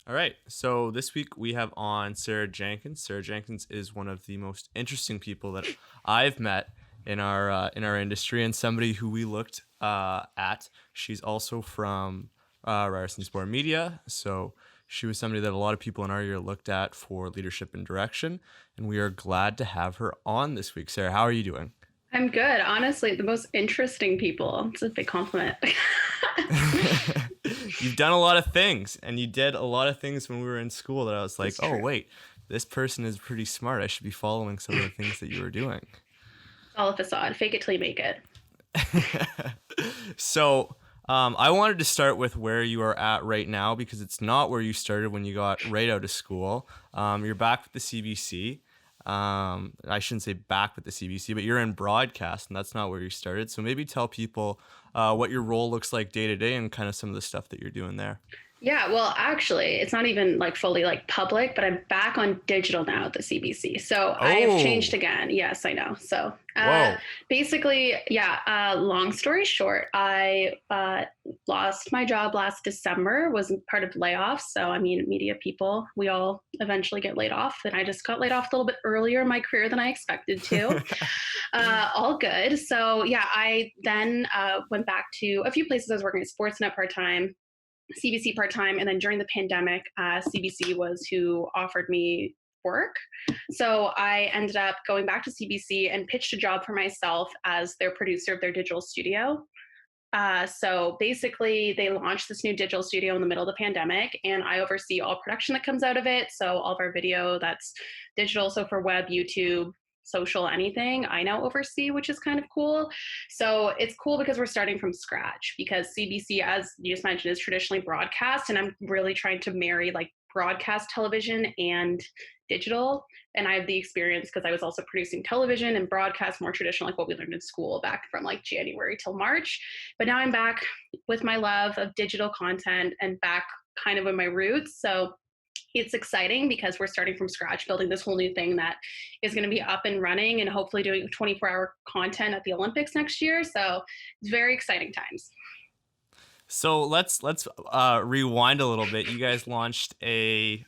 All right. So this week we have on Sarah Jenkins. Sarah Jenkins is one of the most interesting people that I've met in our industry, and somebody who we looked at. She's also from Ryerson Sport Media, so she was somebody that a lot of people in our year looked at for leadership and direction. And we are glad to have her on this week. Sarah, how are you doing? I'm good. Honestly, the most interesting people. It's a big compliment. You've done a lot of things, and you did a lot of things when we were in school that I was like, It's oh, true. wait, this person is pretty smart. I should be following some of the things that you were doing. It's all a facade. Fake it till you make it. So, I wanted to start with where you are at right now because it's not where you started when you got right out of school. You're back with the CBC. I shouldn't say back with the CBC, but you're in broadcast, and that's not where you started. So maybe tell people what your role looks like day to day and kind of some of the stuff that you're doing there. Yeah, well, actually, it's not even like fully like public, but I'm back on digital now at the CBC. So I have changed Oh, again. Yes, I know. So whoa. basically, yeah, long story short, I lost my job last December, was part of layoffs. So, I mean, media people, we all eventually get laid off. And I just got laid off a little bit earlier in my career than I expected to. All good. So, yeah, I then went back to a few places. I was working at Sportsnet part time, CBC part time, and then during the pandemic, CBC was who offered me work. So I ended up going back to CBC and pitched a job for myself as their producer of their digital studio. So basically, they launched this new digital studio in the middle of the pandemic, and I oversee all production that comes out of it. So all of our video that's digital, so for web, YouTube, social, anything, I now oversee, which is kind of cool. So it's cool because we're starting from scratch because CBC, as you just mentioned, is traditionally broadcast, and I'm really trying to marry like broadcast television and digital. And I have the experience because I was also producing television and broadcast, more traditional, like what we learned in school back from like January till March. But now I'm back with my love of digital content and back kind of in my roots. So it's exciting because we're starting from scratch, building this whole new thing that is going to be up and running and hopefully doing 24-hour content at the Olympics next year. So it's very exciting times. So let's rewind a little bit. You guys launched a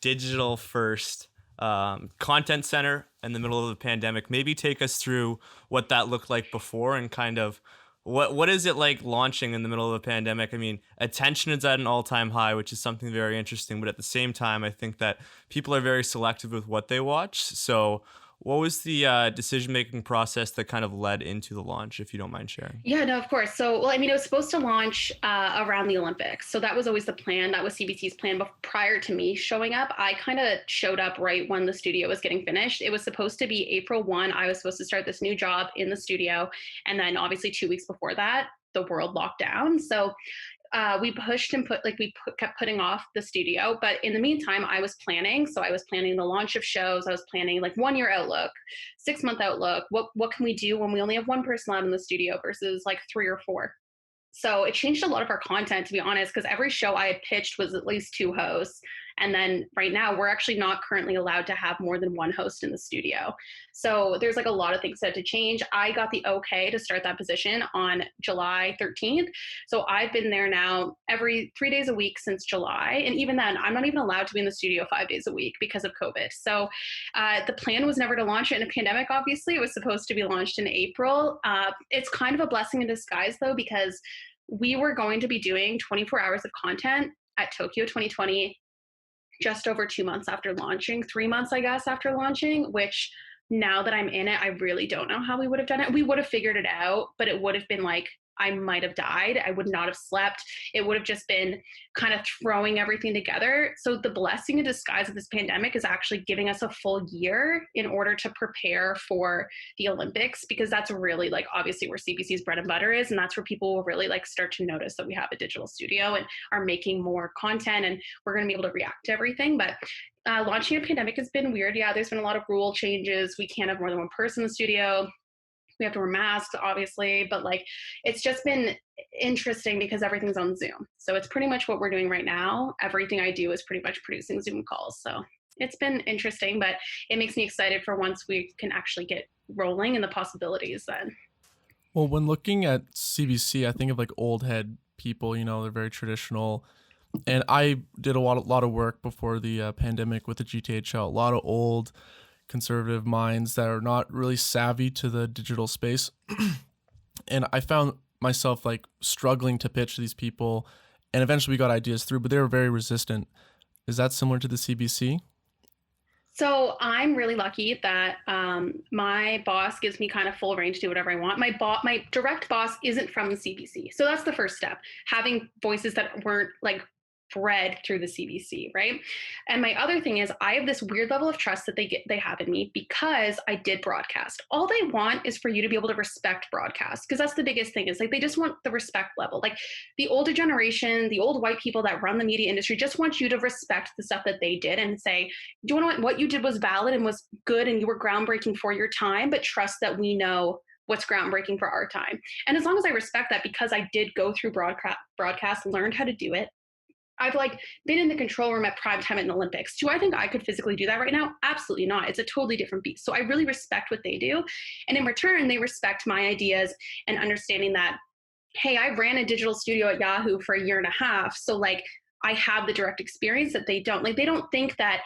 digital first content center in the middle of the pandemic. Maybe take us through what that looked like before and kind of what is it like launching in the middle of the pandemic? I mean, attention is at an all-time high, which is something very interesting, but at the same time, I think that people are very selective with what they watch. So, what was the decision-making process that kind of led into the launch, if you don't mind sharing? Yeah, no, of course. So, well, I mean, it was supposed to launch around the Olympics. So that was always the plan. That was CBC's plan. But prior to me showing up, I kind of showed up right when the studio was getting finished. It was supposed to be April 1. I was supposed to start this new job in the studio. And then obviously 2 weeks before that, the world locked down. So we pushed and kept putting off the studio, but in the meantime I was planning. So I was planning the launch of shows, I was planning like 1 year outlook, 6 month outlook, what can we do when we only have one person out in the studio versus like three or four. So it changed a lot of our content, to be honest, because every show I had pitched was at least two hosts. And then right now, we're actually not currently allowed to have more than one host in the studio. So there's like a lot of things that had to change. I got the okay to start that position on July 13th. So I've been there now every 3 days a week since July. And even then, I'm not even allowed to be in the studio 5 days a week because of COVID. So the plan was never to launch it in a pandemic, obviously. It was supposed to be launched in April. It's kind of a blessing in disguise, though, because we were going to be doing 24 hours of content at Tokyo 2020 just over 2 months after launching, 3 months, I guess, after launching, which now that I'm in it, I really don't know how we would have done it. We would have figured it out, but it would have been like, I might have died. I would not have slept. It would have just been kind of throwing everything together. So the blessing in disguise of this pandemic is actually giving us a full year in order to prepare for the Olympics, because that's really like obviously where CBC's bread and butter is. And that's where people will really like start to notice that we have a digital studio and are making more content, and we're going to be able to react to everything. But launching a pandemic has been weird. Yeah, there's been a lot of rule changes. We can't have more than one person in the studio. We have to wear masks, obviously, but like it's just been interesting because everything's on Zoom. So it's pretty much what we're doing right now. Everything I do is pretty much producing Zoom calls. So it's been interesting, but it makes me excited for once we can actually get rolling and the possibilities then. Well, when looking at CBC, I think of like old head people, they're very traditional. And I did a lot of work before the pandemic with the GTHL. A lot of old conservative minds that are not really savvy to the digital space. And I found myself like struggling to pitch these people, and eventually we got ideas through, but they were very resistant. Is that similar to the CBC? So I'm really lucky that my boss gives me kind of full range to do whatever I want. My direct boss isn't from the CBC, so that's the first step. Having voices that weren't like bred through the CBC, right? And my other thing is I have this weird level of trust that they have in me because I did broadcast. All they want is for you to be able to respect broadcast, because that's the biggest thing, is like they just want the respect level. Like the older generation, the old white people that run the media industry just want you to respect the stuff that they did and say, do you want to, what you did was valid and was good and you were groundbreaking for your time, but trust that we know what's groundbreaking for our time. And as long as I respect that, because I did go through broadcast, learned how to do it, I've like been in the control room at prime time at an Olympics. Do I think I could physically do that right now? Absolutely not. It's a totally different beast. So I really respect what they do. And in return, they respect my ideas and understanding that, hey, I ran a digital studio at Yahoo for a year and a half. So like I have the direct experience that they don't. Like they don't think that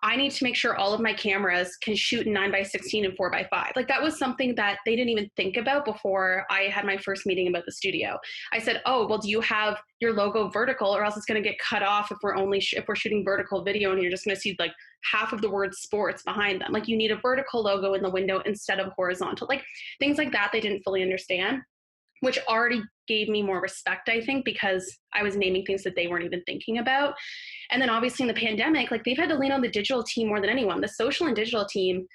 I need to make sure all of my cameras can shoot in 9:16 and 4:5. Like that was something that they didn't even think about before I had my first meeting about the studio. I said, oh, well, do you have your logo vertical, or else it's going to get cut off if we're shooting vertical video and you're just going to see like half of the word sports behind them. Like you need a vertical logo in the window instead of horizontal. Like things like that they didn't fully understand, which already gave me more respect, I think, because I was naming things that they weren't even thinking about. And then obviously in the pandemic, like they've had to lean on the digital team more than anyone. The social and digital team,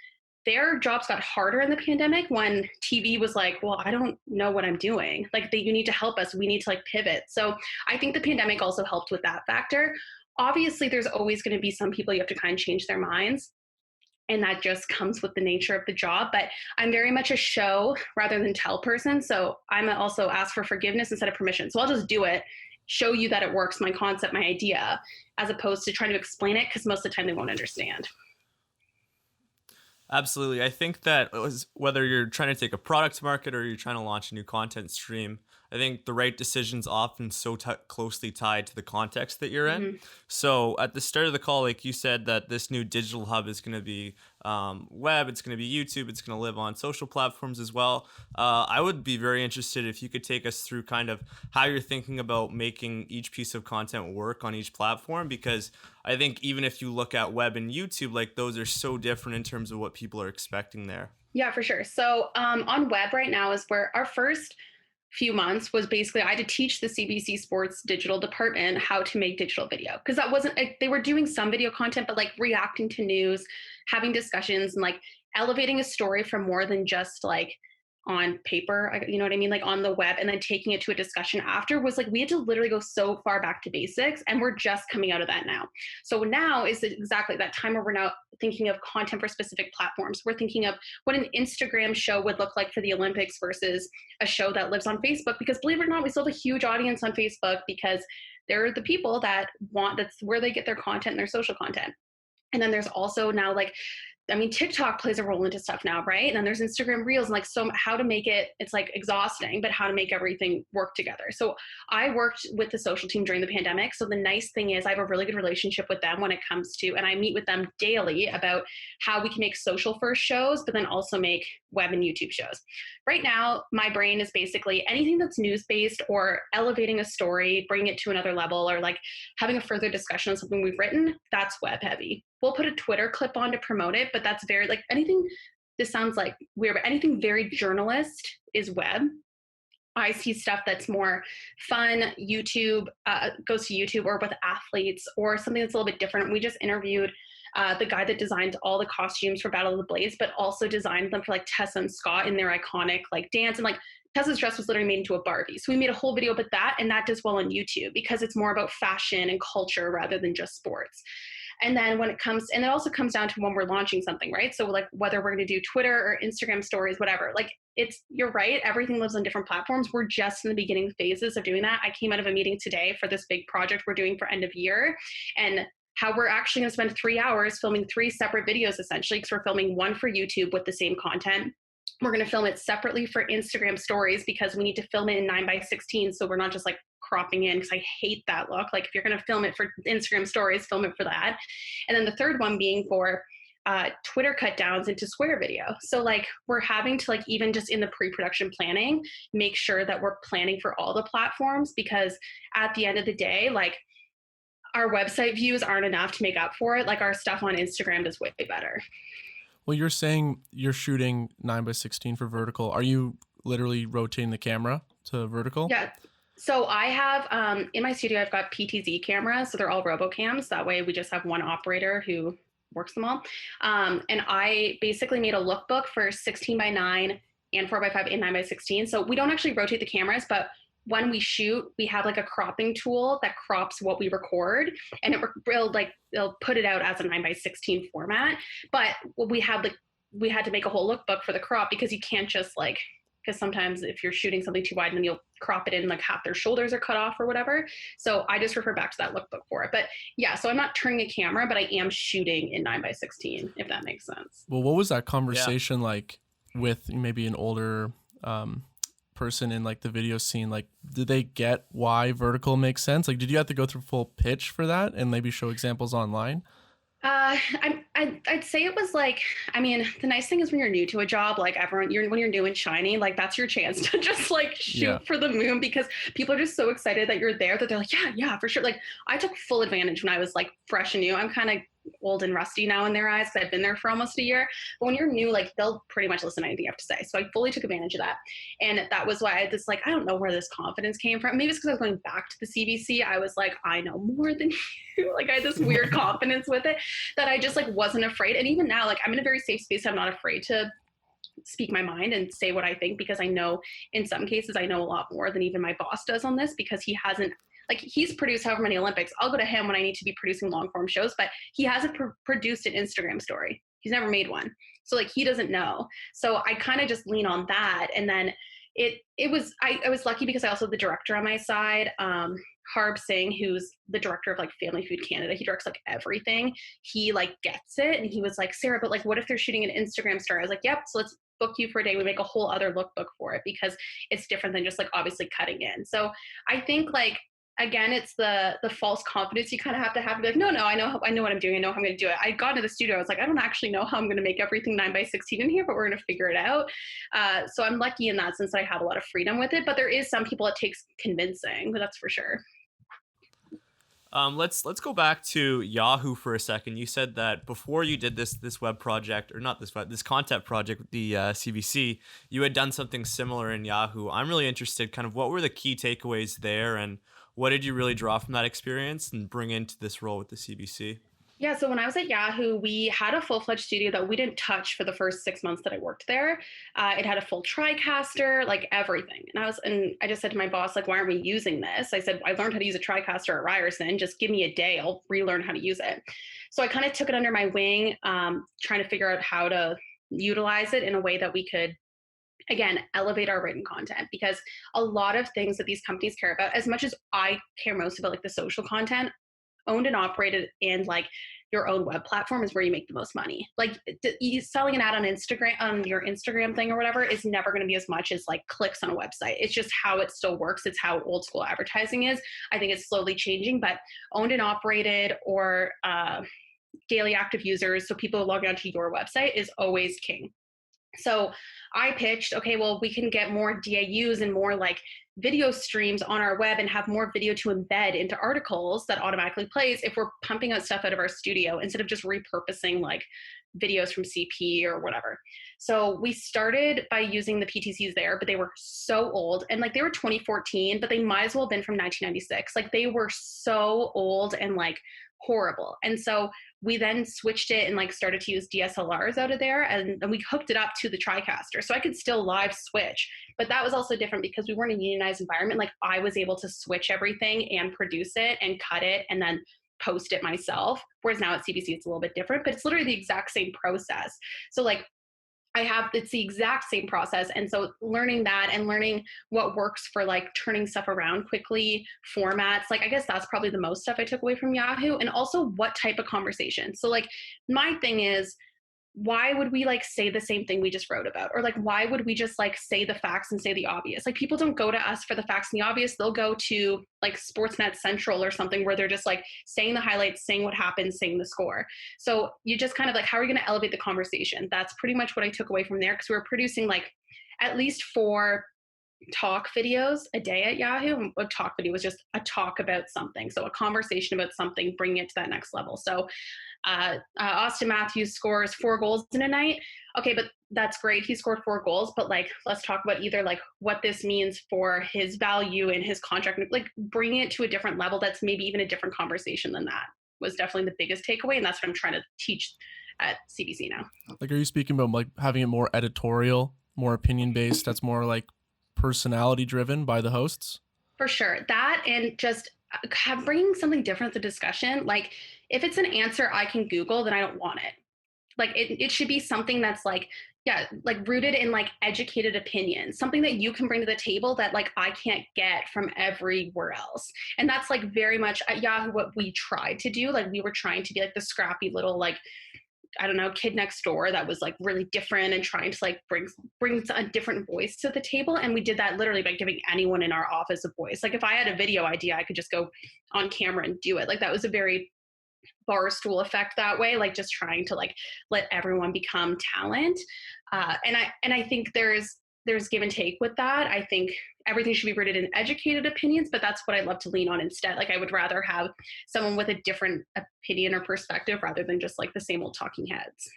their jobs got harder in the pandemic when TV was like, well, I don't know what I'm doing. Like you need to help us. We need to like pivot. So I think the pandemic also helped with that factor. Obviously, there's always going to be some people you have to kind of change their minds. And that just comes with the nature of the job. But I'm very much a show rather than tell person. So I'm also ask for forgiveness instead of permission. So I'll just do it, show you that it works, my concept, my idea, as opposed to trying to explain it, because most of the time they won't understand. Absolutely. I think that whether you're trying to take a product to market or you're trying to launch a new content stream, I think the right decision's often so closely tied to the context that you're in. Mm-hmm. So at the start of the call, like you said, that this new digital hub is going to be web, it's going to be YouTube, it's going to live on social platforms as well. I would be very interested if you could take us through kind of how you're thinking about making each piece of content work on each platform, because I think even if you look at web and YouTube, like those are so different in terms of what people are expecting there. Yeah, for sure. So on web right now is where our first few months was basically I had to teach the CBC Sports digital department how to make digital video, because that wasn't, they were doing some video content, but like reacting to news, having discussions, and like elevating a story from more than just like on paper, you know what I mean, like on the web, and then taking it to a discussion after was like we had to literally go so far back to basics, and we're just coming out of that now. So now is exactly that time where we're now thinking of content for specific platforms. We're thinking of what an Instagram show would look like for the Olympics versus a show that lives on Facebook, because believe it or not, we still have a huge audience on Facebook, because they're the people that want, that's where they get their content and their social content. And then there's also now like, I mean, TikTok plays a role into stuff now, right? And then there's Instagram Reels, and like, so how to make it, it's like exhausting, but how to make everything work together. So I worked with the social team during the pandemic. So the nice thing is I have a really good relationship with them when it comes to, and I meet with them daily about how we can make social first shows, but then also make web and YouTube shows. Right now, my brain is basically anything that's news-based or elevating a story, bringing it to another level, or like having a further discussion on something we've written, that's web heavy. We'll put a Twitter clip on to promote it, but that's very like anything, this sounds like weird, but anything very journalist is web. I see stuff that's more fun, YouTube, goes to YouTube, or with athletes, or something that's a little bit different. We just interviewed the guy that designed all the costumes for Battle of the Blades, but also designed them for like Tessa and Scott in their iconic like dance. And like Tessa's dress was literally made into a Barbie. So we made a whole video about that, and that does well on YouTube because it's more about fashion and culture rather than just sports. And then when it comes, and it also comes down to when we're launching something, right? So like whether we're going to do Twitter or Instagram stories, whatever, like it's, you're right. Everything lives on different platforms. We're just in the beginning phases of doing that. I came out of a meeting today for this big project we're doing for end of year, and how we're actually going to spend 3 hours filming 3 separate videos, essentially, because we're filming one for YouTube with the same content. We're going to film it separately for Instagram stories because we need to film it in 9:16. So we're not just like cropping in, because I hate that look. Like if you're going to film it for Instagram stories, film it for that. And then the third one being for Twitter cut downs into square video. So like we're having to like, even just in the pre-production planning, make sure that we're planning for all the platforms, because at the end of the day, like our website views aren't enough to make up for it. Like our stuff on Instagram does way better. Well, you're saying you're shooting 9x16 for vertical. Are you literally rotating the camera to vertical? Yeah. So I have, in my studio, I've got PTZ cameras. So they're all RoboCams. That way we just have one operator who works them all. And I basically made a lookbook for 16:9 and 4:5 and 9:16. So we don't actually rotate the cameras, but when we shoot, we have like a cropping tool that crops what we record, and it'll put it out as a 9:16 format. But we had to make a whole lookbook for the crop, because you can't just like, because sometimes if you're shooting something too wide, then you'll crop it in like half their shoulders are cut off or whatever. So I just refer back to that lookbook for it. But yeah, so I'm not turning a camera, but I am shooting in 9:16, if that makes sense. Well, what was that conversation like with maybe an older person in like the video scene? Like, did they get why vertical makes sense? Like, did you have to go through full pitch for that and maybe show examples online? I'd say it was like, I mean, the nice thing is when you're new to a job, like when you're new and shiny, like that's your chance to just like shoot for the moon, because people are just so excited that you're there that they're like, yeah, for sure. Like I took full advantage when I was like fresh and new. I'm kind of old and rusty now in their eyes because I've been there for almost a year. But when you're new, like they'll pretty much listen to anything you have to say. So I fully took advantage of that. And that was why I just like, I don't know where this confidence came from. Maybe it's because I was going back to the CBC. I was like, I know more than you. Like I had this weird confidence with it that I just like wasn't afraid. And even now, like I'm in a very safe space. I'm not afraid to speak my mind and say what I think, because I know in some cases I know a lot more than even my boss does on this, because he hasn't, like he's produced however many Olympics. I'll go to him when I need to be producing long form shows, but he hasn't produced an Instagram story. He's never made one. So like he doesn't know. So I kind of just lean on that. And then I was lucky because I also had the director on my side, Harb Singh, who's the director of like Family Food Canada. He directs like everything. He like gets it. And he was like, Sarah, but like, what if they're shooting an Instagram story? I was like, yep. So let's book you for a day. We make a whole other lookbook for it, because it's different than just like obviously cutting in. So I think like, again, it's the false confidence you kind of have to be like, no, I know what I'm doing. I know how I'm going to do it. I got into the studio. I was like, I don't actually know how I'm going to make everything 9:16 in here, but we're going to figure it out. So I'm lucky in that sense that I have a lot of freedom with it, but there is some people it takes convincing, that's for sure. Let's go back to Yahoo for a second. You said that before you did this web project, or not this content project with the CBC, you had done something similar in Yahoo. I'm really interested, kind of what were the key takeaways there, and what did you really draw from that experience and bring into this role with the CBC? Yeah, so when I was at Yahoo, we had a full-fledged studio that we didn't touch for the first 6 months that I worked there. It had a full TriCaster, like everything. And I just said to my boss, like, why aren't we using this? I said, I learned how to use a TriCaster at Ryerson. Just give me a day, I'll relearn how to use it. So I kind of took it under my wing, trying to figure out how to utilize it in a way that we could, again, elevate our written content, because a lot of things that these companies care about, as much as I care most about like the social content, owned and operated and like your own web platform is where you make the most money. Like selling an ad on Instagram, on your Instagram thing or whatever, is never going to be as much as like clicks on a website. It's just how it still works. It's how old school advertising is. I think it's slowly changing, but owned and operated or daily active users, so people logging onto your website, is always king. So I pitched, okay, well, we can get more DAUs and more like video streams on our web and have more video to embed into articles that automatically plays if we're pumping out stuff out of our studio instead of just repurposing like videos from CP or whatever. So we started by using the PTCs there, but they were so old, and like they were 2014, but they might as well have been from 1996. Like they were so old and like horrible. And so we then switched it and like started to use DSLRs out of there, and we hooked it up to the TriCaster. So I could still live switch, but that was also different because we weren't in a unionized environment. Like I was able to switch everything and produce it and cut it and then post it myself. Whereas now at CBC, it's a little bit different, but it's literally the exact same process. So like it's the exact same process. And so learning that and learning what works for like turning stuff around quickly, formats, like I guess that's probably the most stuff I took away from Yahoo. And also what type of conversation. So like my thing is, why would we like say the same thing we just wrote about? Or like, why would we just like say the facts and say the obvious? Like, people don't go to us for the facts and the obvious. They'll go to like Sportsnet Central or something where they're just like saying the highlights, saying what happened, saying the score. So you just kind of like, how are you going to elevate the conversation? That's pretty much what I took away from there, because we were producing like at least 4 talk videos a day at Yahoo. A talk video was just a talk about something. So a conversation about something, bringing it to that next level. So Austin Matthews scores 4 goals in a night. Okay, but that's great. He scored 4 goals, but like, let's talk about either like what this means for his value and his contract, like bringing it to a different level. That's maybe even a different conversation than that was definitely the biggest takeaway. And that's what I'm trying to teach at CBC now. Like, are you speaking about like having it more editorial, more opinion based? That's more like personality driven by the hosts? For sure. That, and just bringing something different to the discussion. Like, if it's an answer I can Google, then I don't want it. Like, it should be something that's like, yeah, like rooted in like educated opinion, something that you can bring to the table that like I can't get from everywhere else. And that's like very much at Yahoo what we tried to do. Like, we were trying to be like the scrappy little like, I don't know, kid next door that was like really different and trying to like bring a different voice to the table. And we did that literally by giving anyone in our office a voice. Like, if I had a video idea, I could just go on camera and do it. Like, that was a very Barstool effect that way, like just trying to like let everyone become talent. And I think there's give and take with that. I think everything should be rooted in educated opinions, but that's what I love to lean on instead. Like, I would rather have someone with a different opinion or perspective rather than just like the same old talking heads.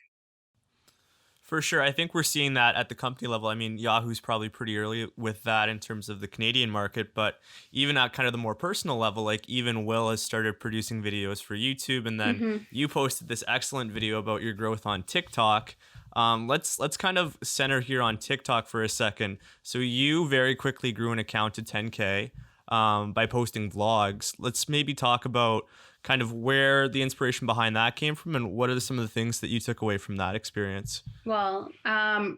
For sure. I think we're seeing that at the company level. I mean, Yahoo's probably pretty early with that in terms of the Canadian market, but even at kind of the more personal level, like even Will has started producing videos for YouTube, and then you posted this excellent video about your growth on TikTok. Let's kind of center here on TikTok for a second. So you very quickly grew an account to 10K by posting vlogs. Let's maybe talk about kind of where the inspiration behind that came from, and what are some of the things that you took away from that experience? Well, the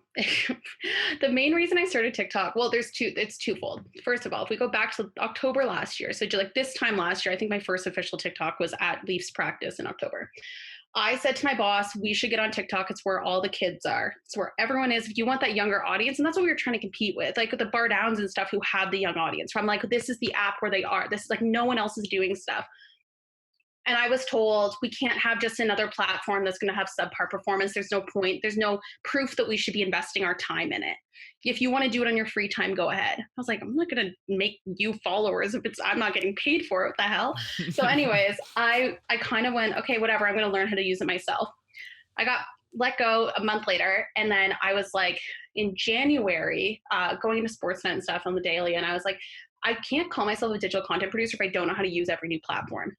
main reason I started TikTok, well, it's twofold. First of all, if we go back to October last year, so like this time last year, I think my first official TikTok was at Leafs practice in October. I said to my boss, we should get on TikTok. It's where all the kids are. It's where everyone is. If you want that younger audience, and that's what we were trying to compete with, like with the Bar Downs and stuff who have the young audience. So I'm like, this is the app where they are. This is like, no one else is doing stuff. And I was told we can't have just another platform that's going to have subpar performance. There's no point. There's no proof that we should be investing our time in it. If you want to do it on your free time, go ahead. I was like, I'm not going to make you followers if I'm not getting paid for it. What the hell? So anyways, I kind of went, okay, whatever. I'm going to learn how to use it myself. I got let go a month later. And then I was like in January, going into Sportsnet and stuff on the daily. And I was like, I can't call myself a digital content producer if I don't know how to use every new platform.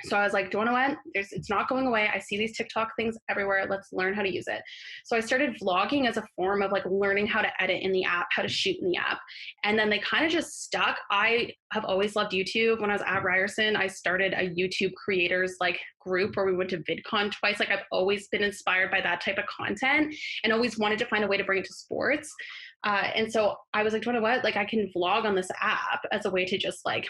So I was like, do you know what? It's not going away. I see these TikTok things everywhere. Let's learn how to use it. So I started vlogging as a form of like learning how to edit in the app, how to shoot in the app. And then they kind of just stuck. I have always loved YouTube. When I was at Ryerson, I started a YouTube creators like group where we went to VidCon twice. Like, I've always been inspired by that type of content and always wanted to find a way to bring it to sports. And so I was like, do you know what? Like, I can vlog on this app as a way to just like,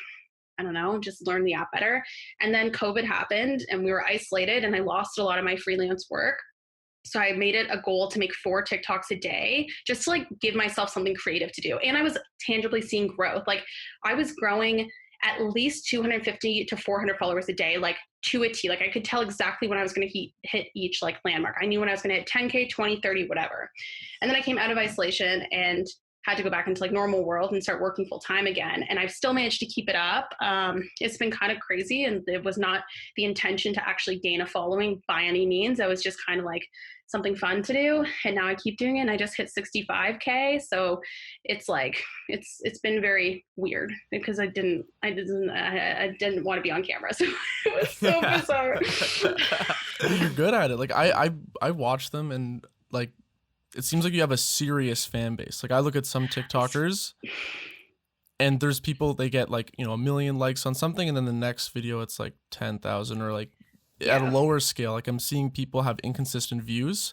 I don't know, just learn the app better. And then COVID happened and we were isolated and I lost a lot of my freelance work. So I made it a goal to make 4 TikToks a day, just to like give myself something creative to do. And I was tangibly seeing growth. Like, I was growing at least 250 to 400 followers a day, like to a T. Like, I could tell exactly when I was going to hit each like landmark. I knew when I was going to hit 10K, 20, 30, whatever. And then I came out of isolation and had to go back into like normal world and start working full time again. And I've still managed to keep it up. It's been kind of crazy, and it was not the intention to actually gain a following by any means. It was just kind of like something fun to do. And now I keep doing it and I just hit 65K. So it's like, it's been very weird because I didn't want to be on camera. So it was so bizarre. You're good at it. Like I watch them and like, it seems like you have a serious fan base. Like, I look at some TikTokers and there's people, they get like, 1 million likes on something. And then the next video, it's like 10,000 or like at a lower scale. Like, I'm seeing people have inconsistent views,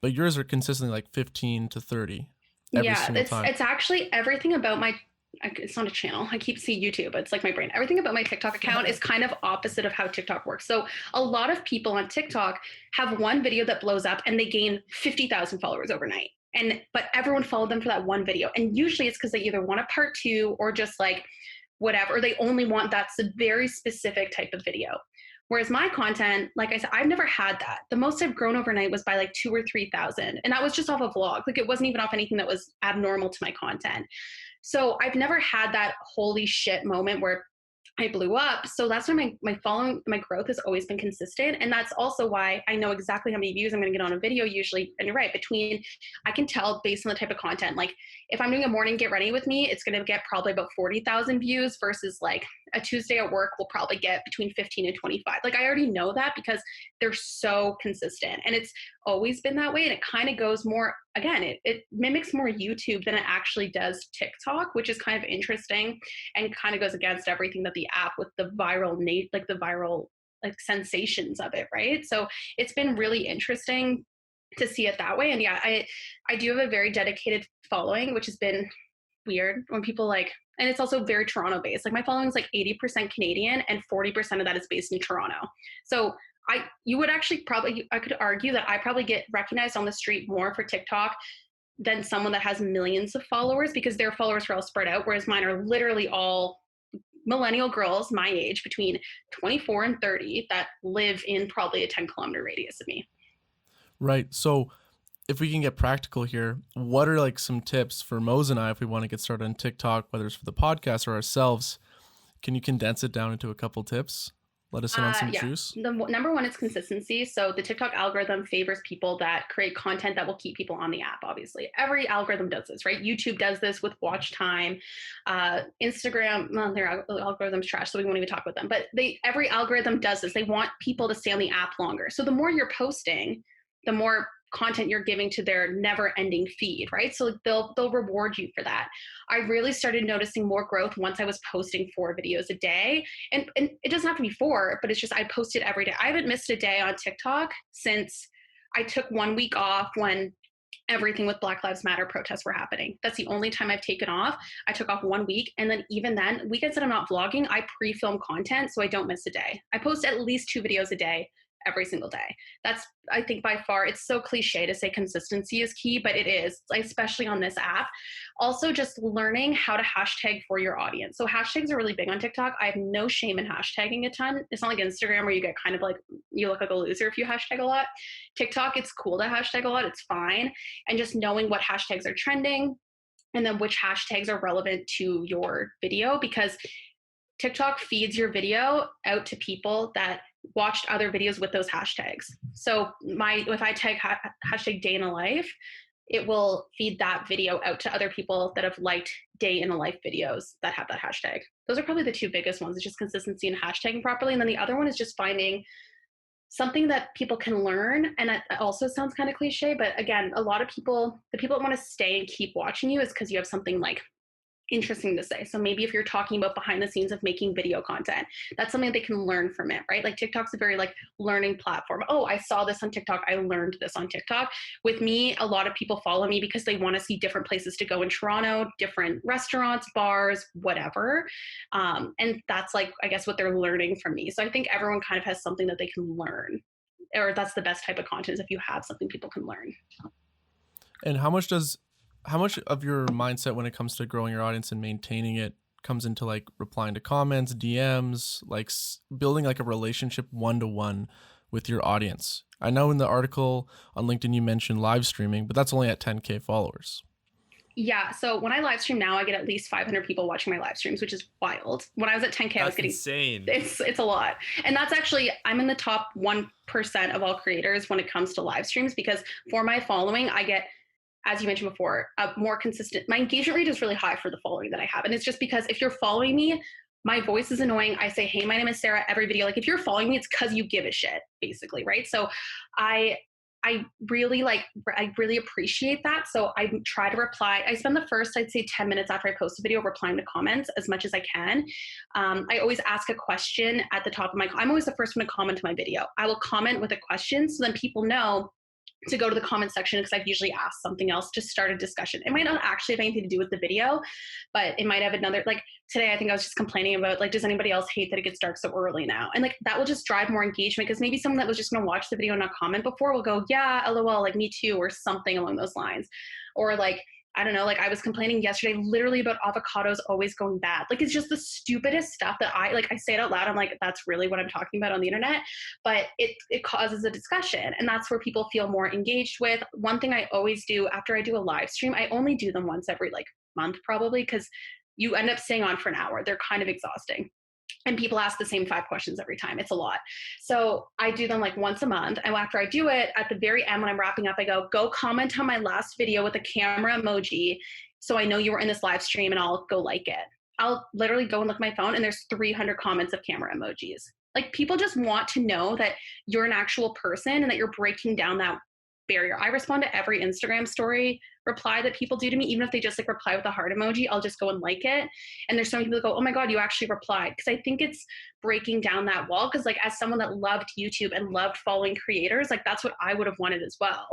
but yours are consistently like 15 to 30 every single time. It's actually everything about my it's not a channel. I keep seeing YouTube. It's like my brain. Everything about my TikTok account is kind of opposite of how TikTok works. So a lot of people on TikTok have one video that blows up and they gain 50,000 followers overnight. But everyone followed them for that one video. And usually it's because they either want a part 2 or just like whatever, or they only want that's a very specific type of video. Whereas my content, like I said, I've never had that. The most I've grown overnight was by like 2,000 or 3,000. And that was just off a vlog. Like it wasn't even off anything that was abnormal to my content. So I've never had that holy shit moment where I blew up. So that's why my growth has always been consistent. And that's also why I know exactly how many views I'm going to get on a video usually. And you're right, I can tell based on the type of content, like if I'm doing a morning get ready with me, it's going to get probably about 40,000 views versus like a Tuesday at work will probably get between 15 and 25. Like I already know that because they're so consistent, and it's always been that way. And it kind of goes more, again, it mimics more YouTube than it actually does TikTok, which is kind of interesting and kind of goes against everything that the app with the viral sensations of it, right? So it's been really interesting to see it that way. And yeah, I do have a very dedicated following, which has been weird when people like, and it's also very Toronto based. Like my following is like 80% Canadian and 40% of that is based in Toronto. So I could argue that I probably get recognized on the street more for TikTok than someone that has millions of followers, because their followers are all spread out, whereas mine are literally all millennial girls my age between 24 and 30 that live in probably a 10-kilometer radius of me. Right. So if we can get practical here, what are like some tips for Mose and I if we want to get started on TikTok, whether it's for the podcast or ourselves? Can you condense it down into a couple tips? Let us in on some juice. The number one is consistency. So the TikTok algorithm favors people that create content that will keep people on the app, obviously. Every algorithm does this, right? YouTube does this with watch time. Instagram, well, their algorithm's trash, so we won't even talk about them. But every algorithm does this. They want people to stay on the app longer. So the more you're posting, the more content you're giving to their never-ending feed, right? So they'll reward you for that. I really started noticing more growth once I was posting 4 videos a day. And it doesn't have to be 4, but it's just I posted every day. I haven't missed a day on TikTok since I took 1 week off when everything with Black Lives Matter protests were happening. That's the only time I've taken off. I took off 1 week. And then even then, weekends that I'm not vlogging, I pre-film content so I don't miss a day. I post at least 2 videos a day every single day. That's, I think by far, it's so cliche to say consistency is key, but it is, especially on this app. Also just learning how to hashtag for your audience. So hashtags are really big on TikTok. I have no shame in hashtagging a ton. It's not like Instagram where you get kind of like, you look like a loser if you hashtag a lot. TikTok, it's cool to hashtag a lot. It's fine. And just knowing what hashtags are trending and then which hashtags are relevant to your video, because TikTok feeds your video out to people that watched other videos with those hashtags. So if I tag hashtag day in a life, it will feed that video out to other people that have liked day in a life videos that have that hashtag. Those are probably the 2 biggest ones. It's just consistency and hashtagging properly. And then the other one is just finding something that people can learn. And that also sounds kind of cliche, but again, a lot of people, the people that want to stay and keep watching you is because you have something like interesting to say. So maybe if you're talking about behind the scenes of making video content, that's something they can learn from it, right? Like TikTok's a very like learning platform. Oh, I saw this on TikTok. I learned this on TikTok. With me, a lot of people follow me because they want to see different places to go in Toronto, different restaurants, bars, whatever. And that's like, I guess what they're learning from me. So I think everyone kind of has something that they can learn, or that's the best type of content is if you have something people can learn. And how much of your mindset when it comes to growing your audience and maintaining it comes into like replying to comments, DMs, like building like a relationship one-to-one with your audience? I know in the article on LinkedIn you mentioned live streaming, but that's only at 10K followers. Yeah. So when I live stream now, I get at least 500 people watching my live streams, which is wild. When I was at 10K, I was getting insane. It's a lot. And that's actually, I'm in the top 1% of all creators when it comes to live streams, because for my following, I get, as you mentioned before, a more consistent, my engagement rate is really high for the following that I have. And it's just because if you're following me, my voice is annoying. I say, hey, my name is Sarah, every video. Like if you're following me, it's because you give a shit, basically, right? So I really appreciate that. So I try to reply. I spend the first, I'd say 10 minutes after I post a video replying to comments as much as I can. I always ask a question at the top of I'm always the first one to comment to my video. I will comment with a question so then people know to go to the comment section because I've usually asked something else to start a discussion. It might not actually have anything to do with the video, but it might have another, like today, I think I was just complaining about like, does anybody else hate that it gets dark so early now? And like, that will just drive more engagement because maybe someone that was just going to watch the video and not comment before will go, yeah, LOL, like me too, or something along those lines. Or like, I don't know, like I was complaining yesterday literally about avocados always going bad. Like it's just the stupidest stuff that I say it out loud. I'm like, that's really what I'm talking about on the internet, but it causes a discussion, and that's where people feel more engaged with. One thing I always do after I do a live stream, I only do them once every like month probably, because you end up staying on for an hour. They're kind of exhausting. And people ask the same 5 questions every time. It's a lot. So I do them like once a month. And after I do it, at the very end, when I'm wrapping up, I go comment on my last video with a camera emoji. So I know you were in this live stream, and I'll go like it. I'll literally go and look at my phone and there's 300 comments of camera emojis. Like people just want to know that you're an actual person and that you're breaking down that barrier. I respond to every Instagram story reply that people do to me, even if they just like reply with a heart emoji, I'll just go and like it. And there's so many people that go, oh my God, you actually replied. Because I think it's breaking down that wall. Because like as someone that loved YouTube and loved following creators, like that's what I would have wanted as well.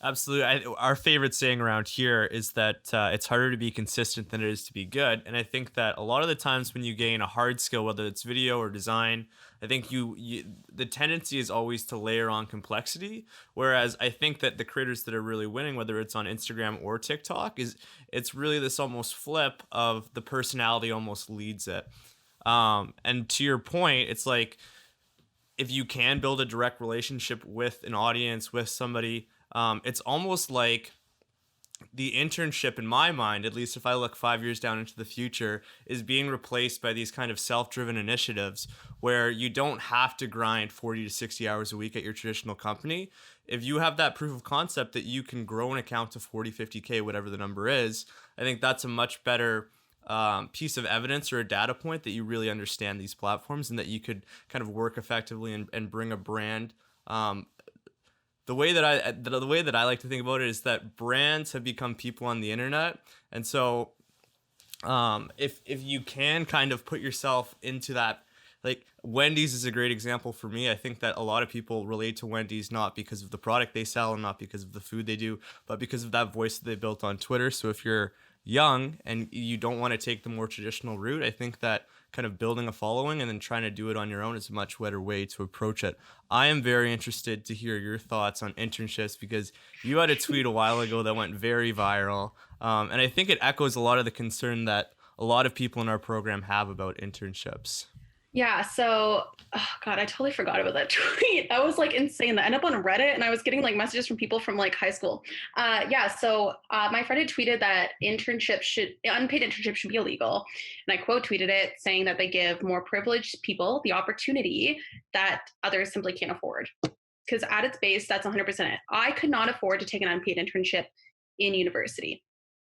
Absolutely. Our favorite saying around here is that it's harder to be consistent than it is to be good. And I think that a lot of the times when you gain a hard skill, whether it's video or design, I think the tendency is always to layer on complexity. Whereas I think that the creators that are really winning, whether it's on Instagram or TikTok, it's really this almost flip of the personality almost leads it. And to your point, it's like if you can build a direct relationship with an audience, with somebody, it's almost like the internship in my mind, at least if I look 5 years down into the future, is being replaced by these kind of self-driven initiatives where you don't have to grind 40 to 60 hours a week at your traditional company. If you have that proof of concept that you can grow an account to 40, 50K, whatever the number is, I think that's a much better piece of evidence or a data point that you really understand these platforms and that you could kind of work effectively and bring a brand. The way that I like to think about it is that brands have become people on the internet, and so if you can kind of put yourself into that, like Wendy's is a great example for me. I think that a lot of people relate to Wendy's not because of the product they sell and not because of the food they do, but because of that voice that they built on Twitter. So if you're young and you don't want to take the more traditional route, I think that kind of building a following and then trying to do it on your own is a much better way to approach it. I am very interested to hear your thoughts on internships because you had a tweet a while ago that went very viral. And I think it echoes a lot of the concern that a lot of people in our program have about internships. Yeah, so, oh God, I totally forgot about that tweet. That was like insane. That ended up on Reddit, and I was getting like messages from people from like high school. My friend had tweeted that unpaid internships should be illegal. And I quote tweeted it saying that they give more privileged people the opportunity that others simply can't afford. Because at its base, that's 100% it. I could not afford to take an unpaid internship in university.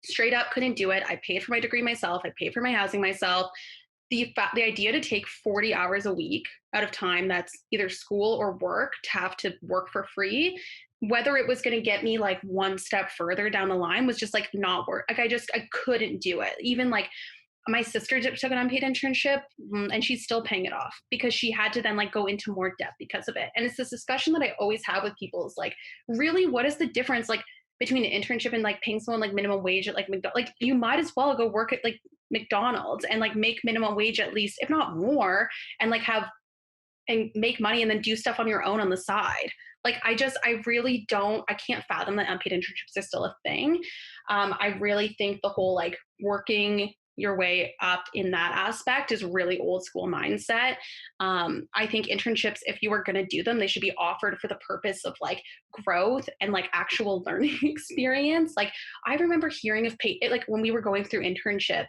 Straight up couldn't do it. I paid for my degree myself. I paid for my housing myself. The idea to take 40 hours a week out of time that's either school or work to have to work for free, whether it was going to get me like one step further down the line was just like not work. Like I couldn't do it. Even like my sister took an unpaid internship and she's still paying it off because she had to then like go into more debt because of it. And it's this discussion that I always have with people is like, really, what is the difference like between an internship and like paying someone like minimum wage at like McDonald's? Like you might as well go work at like McDonald's and like make minimum wage at least, if not more, and like have and make money and then do stuff on your own on the side. Like I can't fathom that unpaid internships are still a thing. I really think the whole like working your way up in that aspect is really old school mindset. I think internships, if you are going to do them, they should be offered for the purpose of like growth and like actual learning experience. Like I remember hearing of like when we were going through internship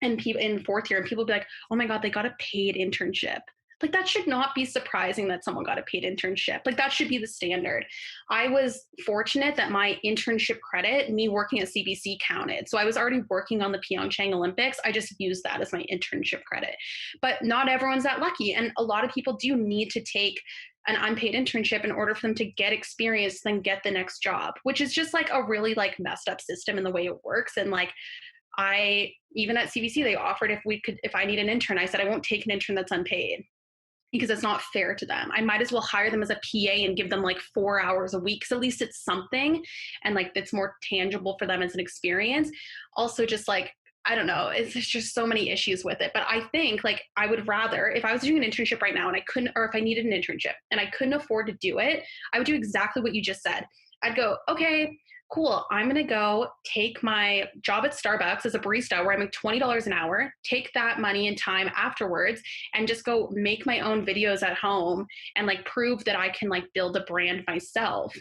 and people in 4th year and people be like, oh my God, they got a paid internship. Like that should not be surprising that someone got a paid internship. Like that should be the standard. I was fortunate that my internship credit, me working at CBC, counted. So I was already working on the Pyeongchang Olympics. I just used that as my internship credit. But not everyone's that lucky. And a lot of people do need to take an unpaid internship in order for them to get experience, then get the next job, which is just like a really like messed up system in the way it works. And like, even at CBC, they offered if I need an intern, I said, I won't take an intern that's unpaid. because it's not fair to them. I might as well hire them as a PA and give them like 4 hours a week, because at least it's something, and like it's more tangible for them as an experience. Also, just like, I don't know, it's just so many issues with it. But I think like I would rather, if I was doing an internship right now and I couldn't, or if I needed an internship and I couldn't afford to do it, I would do exactly what you just said. I'd go, okay, cool, I'm going to go take my job at Starbucks as a barista where I make $20 an hour, take that money and time afterwards, and just go make my own videos at home and like prove that I can like build a brand myself.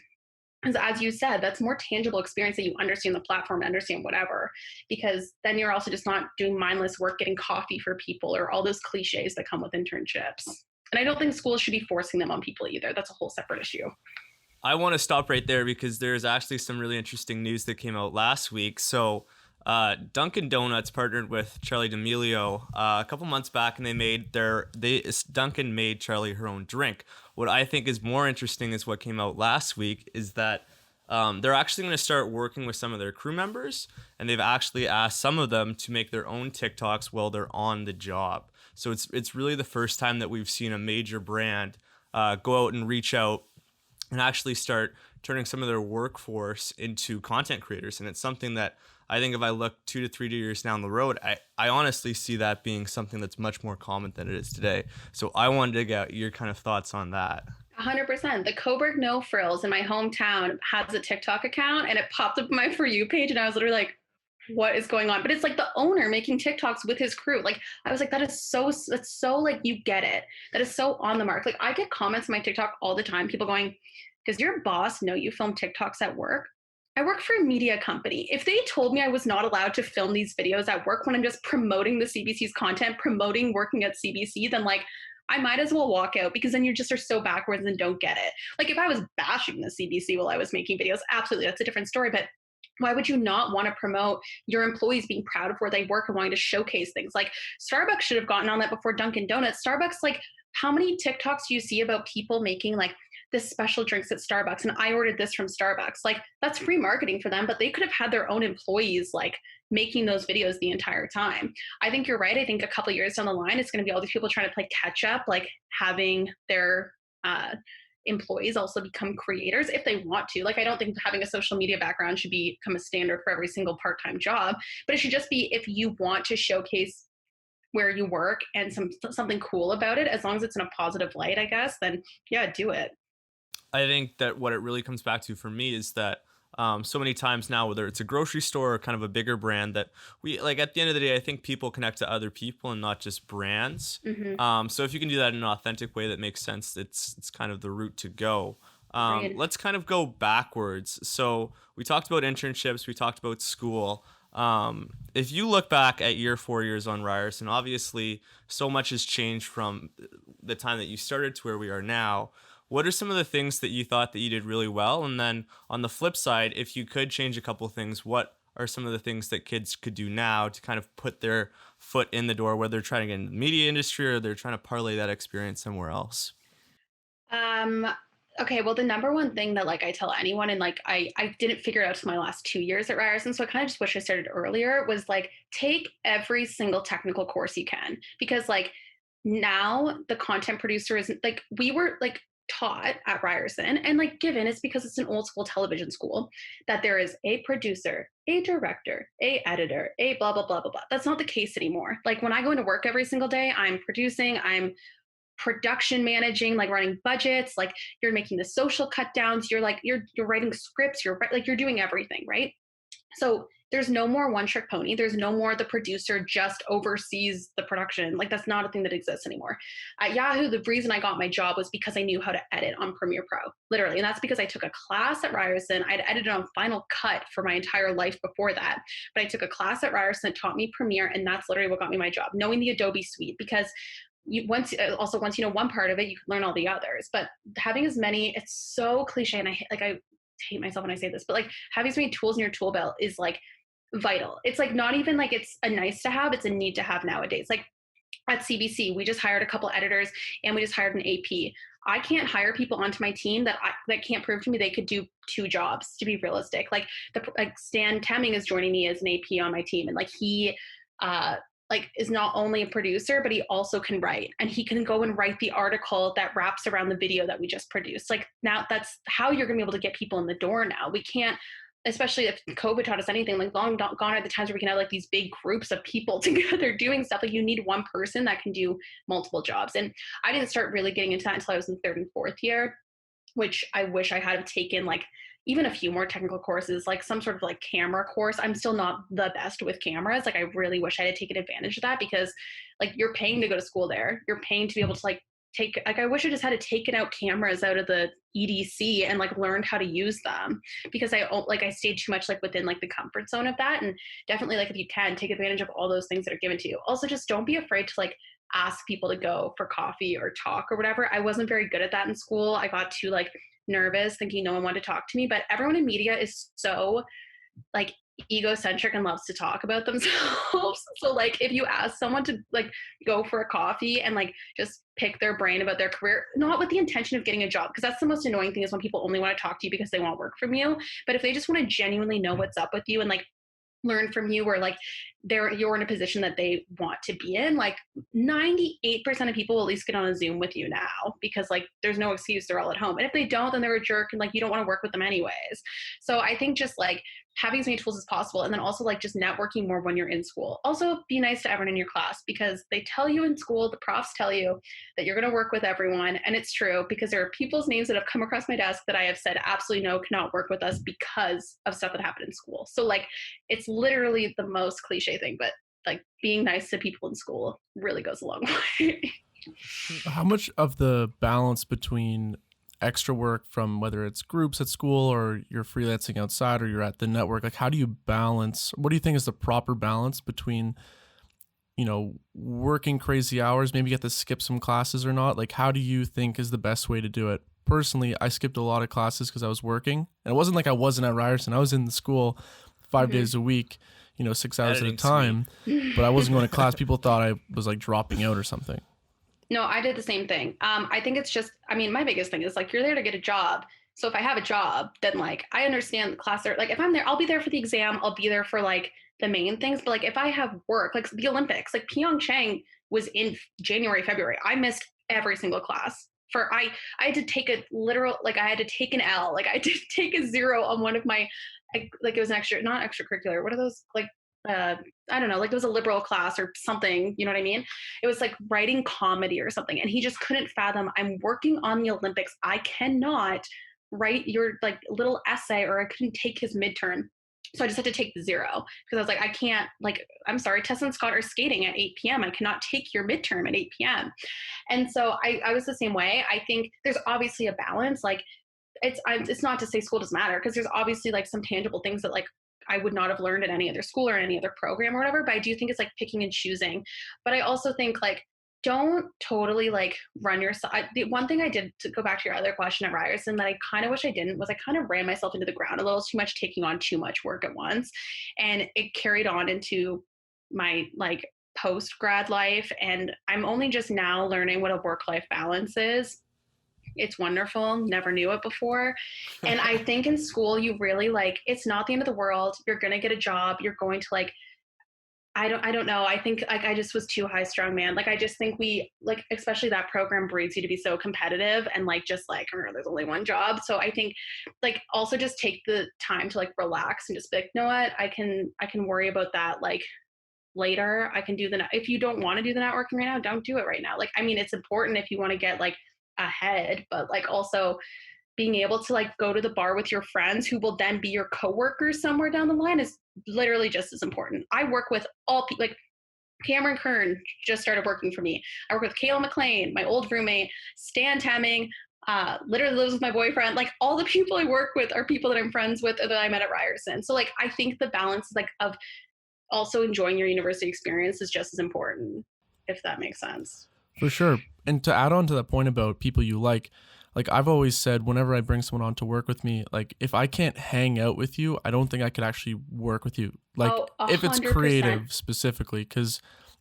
Because as you said, that's more tangible experience that you understand the platform, understand whatever, because then you're also just not doing mindless work, getting coffee for people or all those cliches that come with internships. And I don't think schools should be forcing them on people either. That's a whole separate issue. I want to stop right there because there's actually some really interesting news that came out last week. So Dunkin' Donuts partnered with Charli D'Amelio a couple months back, and Dunkin' made Charli her own drink. What I think is more interesting is what came out last week is that they're actually going to start working with some of their crew members, and they've actually asked some of them to make their own TikToks while they're on the job. So it's really the first time that we've seen a major brand go out and reach out and actually start turning some of their workforce into content creators. And it's something that I think if I look 2 to 3 years down the road, I honestly see that being something that's much more common than it is today. So I wanted to get your kind of thoughts on that. 100%. The Coburg No Frills in my hometown has a TikTok account, and it popped up on my For You page, and I was literally like, what is going on? But it's like the owner making TikToks with his crew. Like, I was like, that's so like, you get it. That is so on the mark. Like, I get comments on my TikTok all the time, people going, does your boss know you film TikToks at work? I work for a media company. If they told me I was not allowed to film these videos at work when I'm just promoting the CBC's content, promoting working at CBC, then like, I might as well walk out, because then you just are so backwards and don't get it. Like, if I was bashing the CBC while I was making videos, absolutely, that's a different story. But why would you not want to promote your employees being proud of where they work and wanting to showcase things? Like, Starbucks should have gotten on that before Dunkin' Donuts. Starbucks, like, how many TikToks do you see about people making like this special drinks at Starbucks, and I ordered this from Starbucks? Like, that's free marketing for them, but they could have had their own employees like making those videos the entire time. I think you're right. I think a couple of years down the line, it's going to be all these people trying to play catch up, like having their employees also become creators if they want to. Like, I don't think having a social media background should become a standard for every single part-time job, but it should just be if you want to showcase where you work and something cool about it, as long as it's in a positive light, I guess, then yeah, do it. I think that what it really comes back to for me is that so many times now, whether it's a grocery store or kind of a bigger brand, that we like at the end of the day, I think people connect to other people and not just brands. Mm-hmm. So if you can do that in an authentic way that makes sense, it's kind of the route to go. Agreed. Let's kind of go backwards. So we talked about internships, we talked about school. If you look back at your 4 years on Ryerson, obviously so much has changed from the time that you started to where we are now. What are some of the things that you thought that you did really well? And then on the flip side, if you could change a couple things, what are some of the things that kids could do now to kind of put their foot in the door, whether they're trying to get into the media industry or they're trying to parlay that experience somewhere else? Okay, well, the number one thing that like I tell anyone, and like I didn't figure it out till my last 2 years at Ryerson, so I kind of just wish I started earlier, was like take every single technical course you can, because like now the content producer isn't like we were like taught at Ryerson, and like given it's because it's an old school television school, that there is a producer, a director, a editor, a blah blah blah blah blah. That's not the case anymore. Like when I go into work every single day, I'm producing, I'm production managing, like running budgets, like you're making the social cut downs, you're like you're writing scripts, you're like you're doing everything, right? So there's no more one trick pony. There's no more the producer just oversees the production. Like that's not a thing that exists anymore. At Yahoo, the reason I got my job was because I knew how to edit on Premiere Pro, literally. And that's because I took a class at Ryerson. I'd edited on Final Cut for my entire life before that. But I took a class at Ryerson, taught me Premiere, and that's literally what got me my job, knowing the Adobe suite, because once you know one part of it, you can learn all the others. But having as many, it's so cliche, and I hate myself when I say this, but like having as many tools in your tool belt is like vital. It's like not even like it's a nice to have, it's a need to have nowadays. Like at CBC, we just hired a couple editors and we just hired an AP. I can't hire people onto my team that can't prove to me they could do 2 jobs, to be realistic. Like Stan Temming is joining me as an AP on my team, and like he like is not only a producer, but he also can write, and he can go and write the article that wraps around the video that we just produced. Like now that's how you're gonna be able to get people in the door now. We can't, especially if COVID taught us anything, like long gone are the times where we can have like these big groups of people together doing stuff. Like you need one person that can do multiple jobs. And I didn't start really getting into that until I was in third and fourth year, which I wish I had taken like even a few more technical courses, like some sort of like camera course. I'm still not the best with cameras. Like I really wish I had taken advantage of that, because like you're paying to go to school there. You're paying to be able to like take, like I wish I just had taken out cameras out of the EDC and like learned how to use them, because I stayed too much like within like the comfort zone of that. And definitely like if you can take advantage of all those things that are given to you. Also just don't be afraid to like ask people to go for coffee or talk or whatever. I wasn't very good at that in school. I got too like nervous thinking no one wanted to talk to me, but everyone in media is so like egocentric and loves to talk about themselves. So like if you ask someone to like go for a coffee and like just pick their brain about their career, not with the intention of getting a job, because that's the most annoying thing is when people only want to talk to you because they want work from you. But if they just want to genuinely know what's up with you and like learn from you, or like you're in a position that they want to be in, like 98% of people will at least get on a Zoom with you now, because like there's no excuse, they're all at home. And if they don't, then they're a jerk and like you don't want to work with them anyways. So I think just like having as many tools as possible, and then also like just networking more when you're in school. Also be nice to everyone in your class, because they tell you in school, the profs tell you that you're going to work with everyone. And it's true, because there are people's names that have come across my desk that I have said absolutely no, cannot work with us because of stuff that happened in school. So like it's literally the most cliche thing, but like being nice to people in school really goes a long way. How much of the balance between extra work from whether it's groups at school or you're freelancing outside or you're at the network, like how do you balance, what do you think is the proper balance between, you know, working crazy hours, maybe you get to skip some classes or not? Like how do you think is the best way to do it? Personally, I skipped a lot of classes because I was working, and it wasn't like I wasn't at Ryerson. I was in the school 5 days a week, you know, 6 hours at a time, but I wasn't going to class. People thought I was like dropping out or something. No, I did the same thing. I think it's just, I mean, my biggest thing is like, you're there to get a job. So if I have a job, then like, I understand the class, like if I'm there, I'll be there for the exam. I'll be there for like the main things. But like, if I have work, like the Olympics, like Pyeongchang was in January, February, I missed every single class I had to take a literal, like I had to take an L, like I had to take a 0 on one of my, like it was an not extracurricular. What are those like? I don't know, like it was a liberal class or something, you know what I mean? It was like writing comedy or something. And he just couldn't fathom, I'm working on the Olympics. I cannot write your like little essay, or I couldn't take his midterm. So I just had to take the 0, because I was like, I can't, like, I'm sorry, Tessa and Scott are skating at 8 p.m. I cannot take your midterm at 8 p.m. And so I was the same way. I think there's obviously a balance. Like it's not to say school doesn't matter, because there's obviously like some tangible things that like I would not have learned at any other school or any other program or whatever, but I do think it's like picking and choosing. But I also think like, don't totally like run yourself. The one thing I did, to go back to your other question at Ryerson, that I kind of wish I didn't, was I kind of ran myself into the ground a little too much, taking on too much work at once. And it carried on into my like post-grad life. And I'm only just now learning what a work-life balance is. It's wonderful. Never knew it before. And I think in school, you really like, it's not the end of the world. You're going to get a job. You're going to like, I don't know. I think like I just was too high strung, man. Like I just think we like, especially that program breeds you to be so competitive and like just like, oh, there's only one job. So I think like also just take the time to like relax and just be like, you know what, I can worry about that like later. I can do if you don't want to do the networking right now, don't do it right now. Like, I mean, it's important if you want to get like ahead, but like also being able to like go to the bar with your friends who will then be your coworkers somewhere down the line is literally just as important. I work with all people, like Cameron Kern just started working for me. I work with Kayla McLean, my old roommate, Stan Temming, literally lives with my boyfriend. Like all the people I work with are people that I'm friends with or that I met at Ryerson. So like, I think the balance like of also enjoying your university experience is just as important, if that makes sense. For sure. And to add on to that point about people you like I've always said, whenever I bring someone on to work with me, like if I can't hang out with you, I don't think I could actually work with you. Like if it's creative specifically, because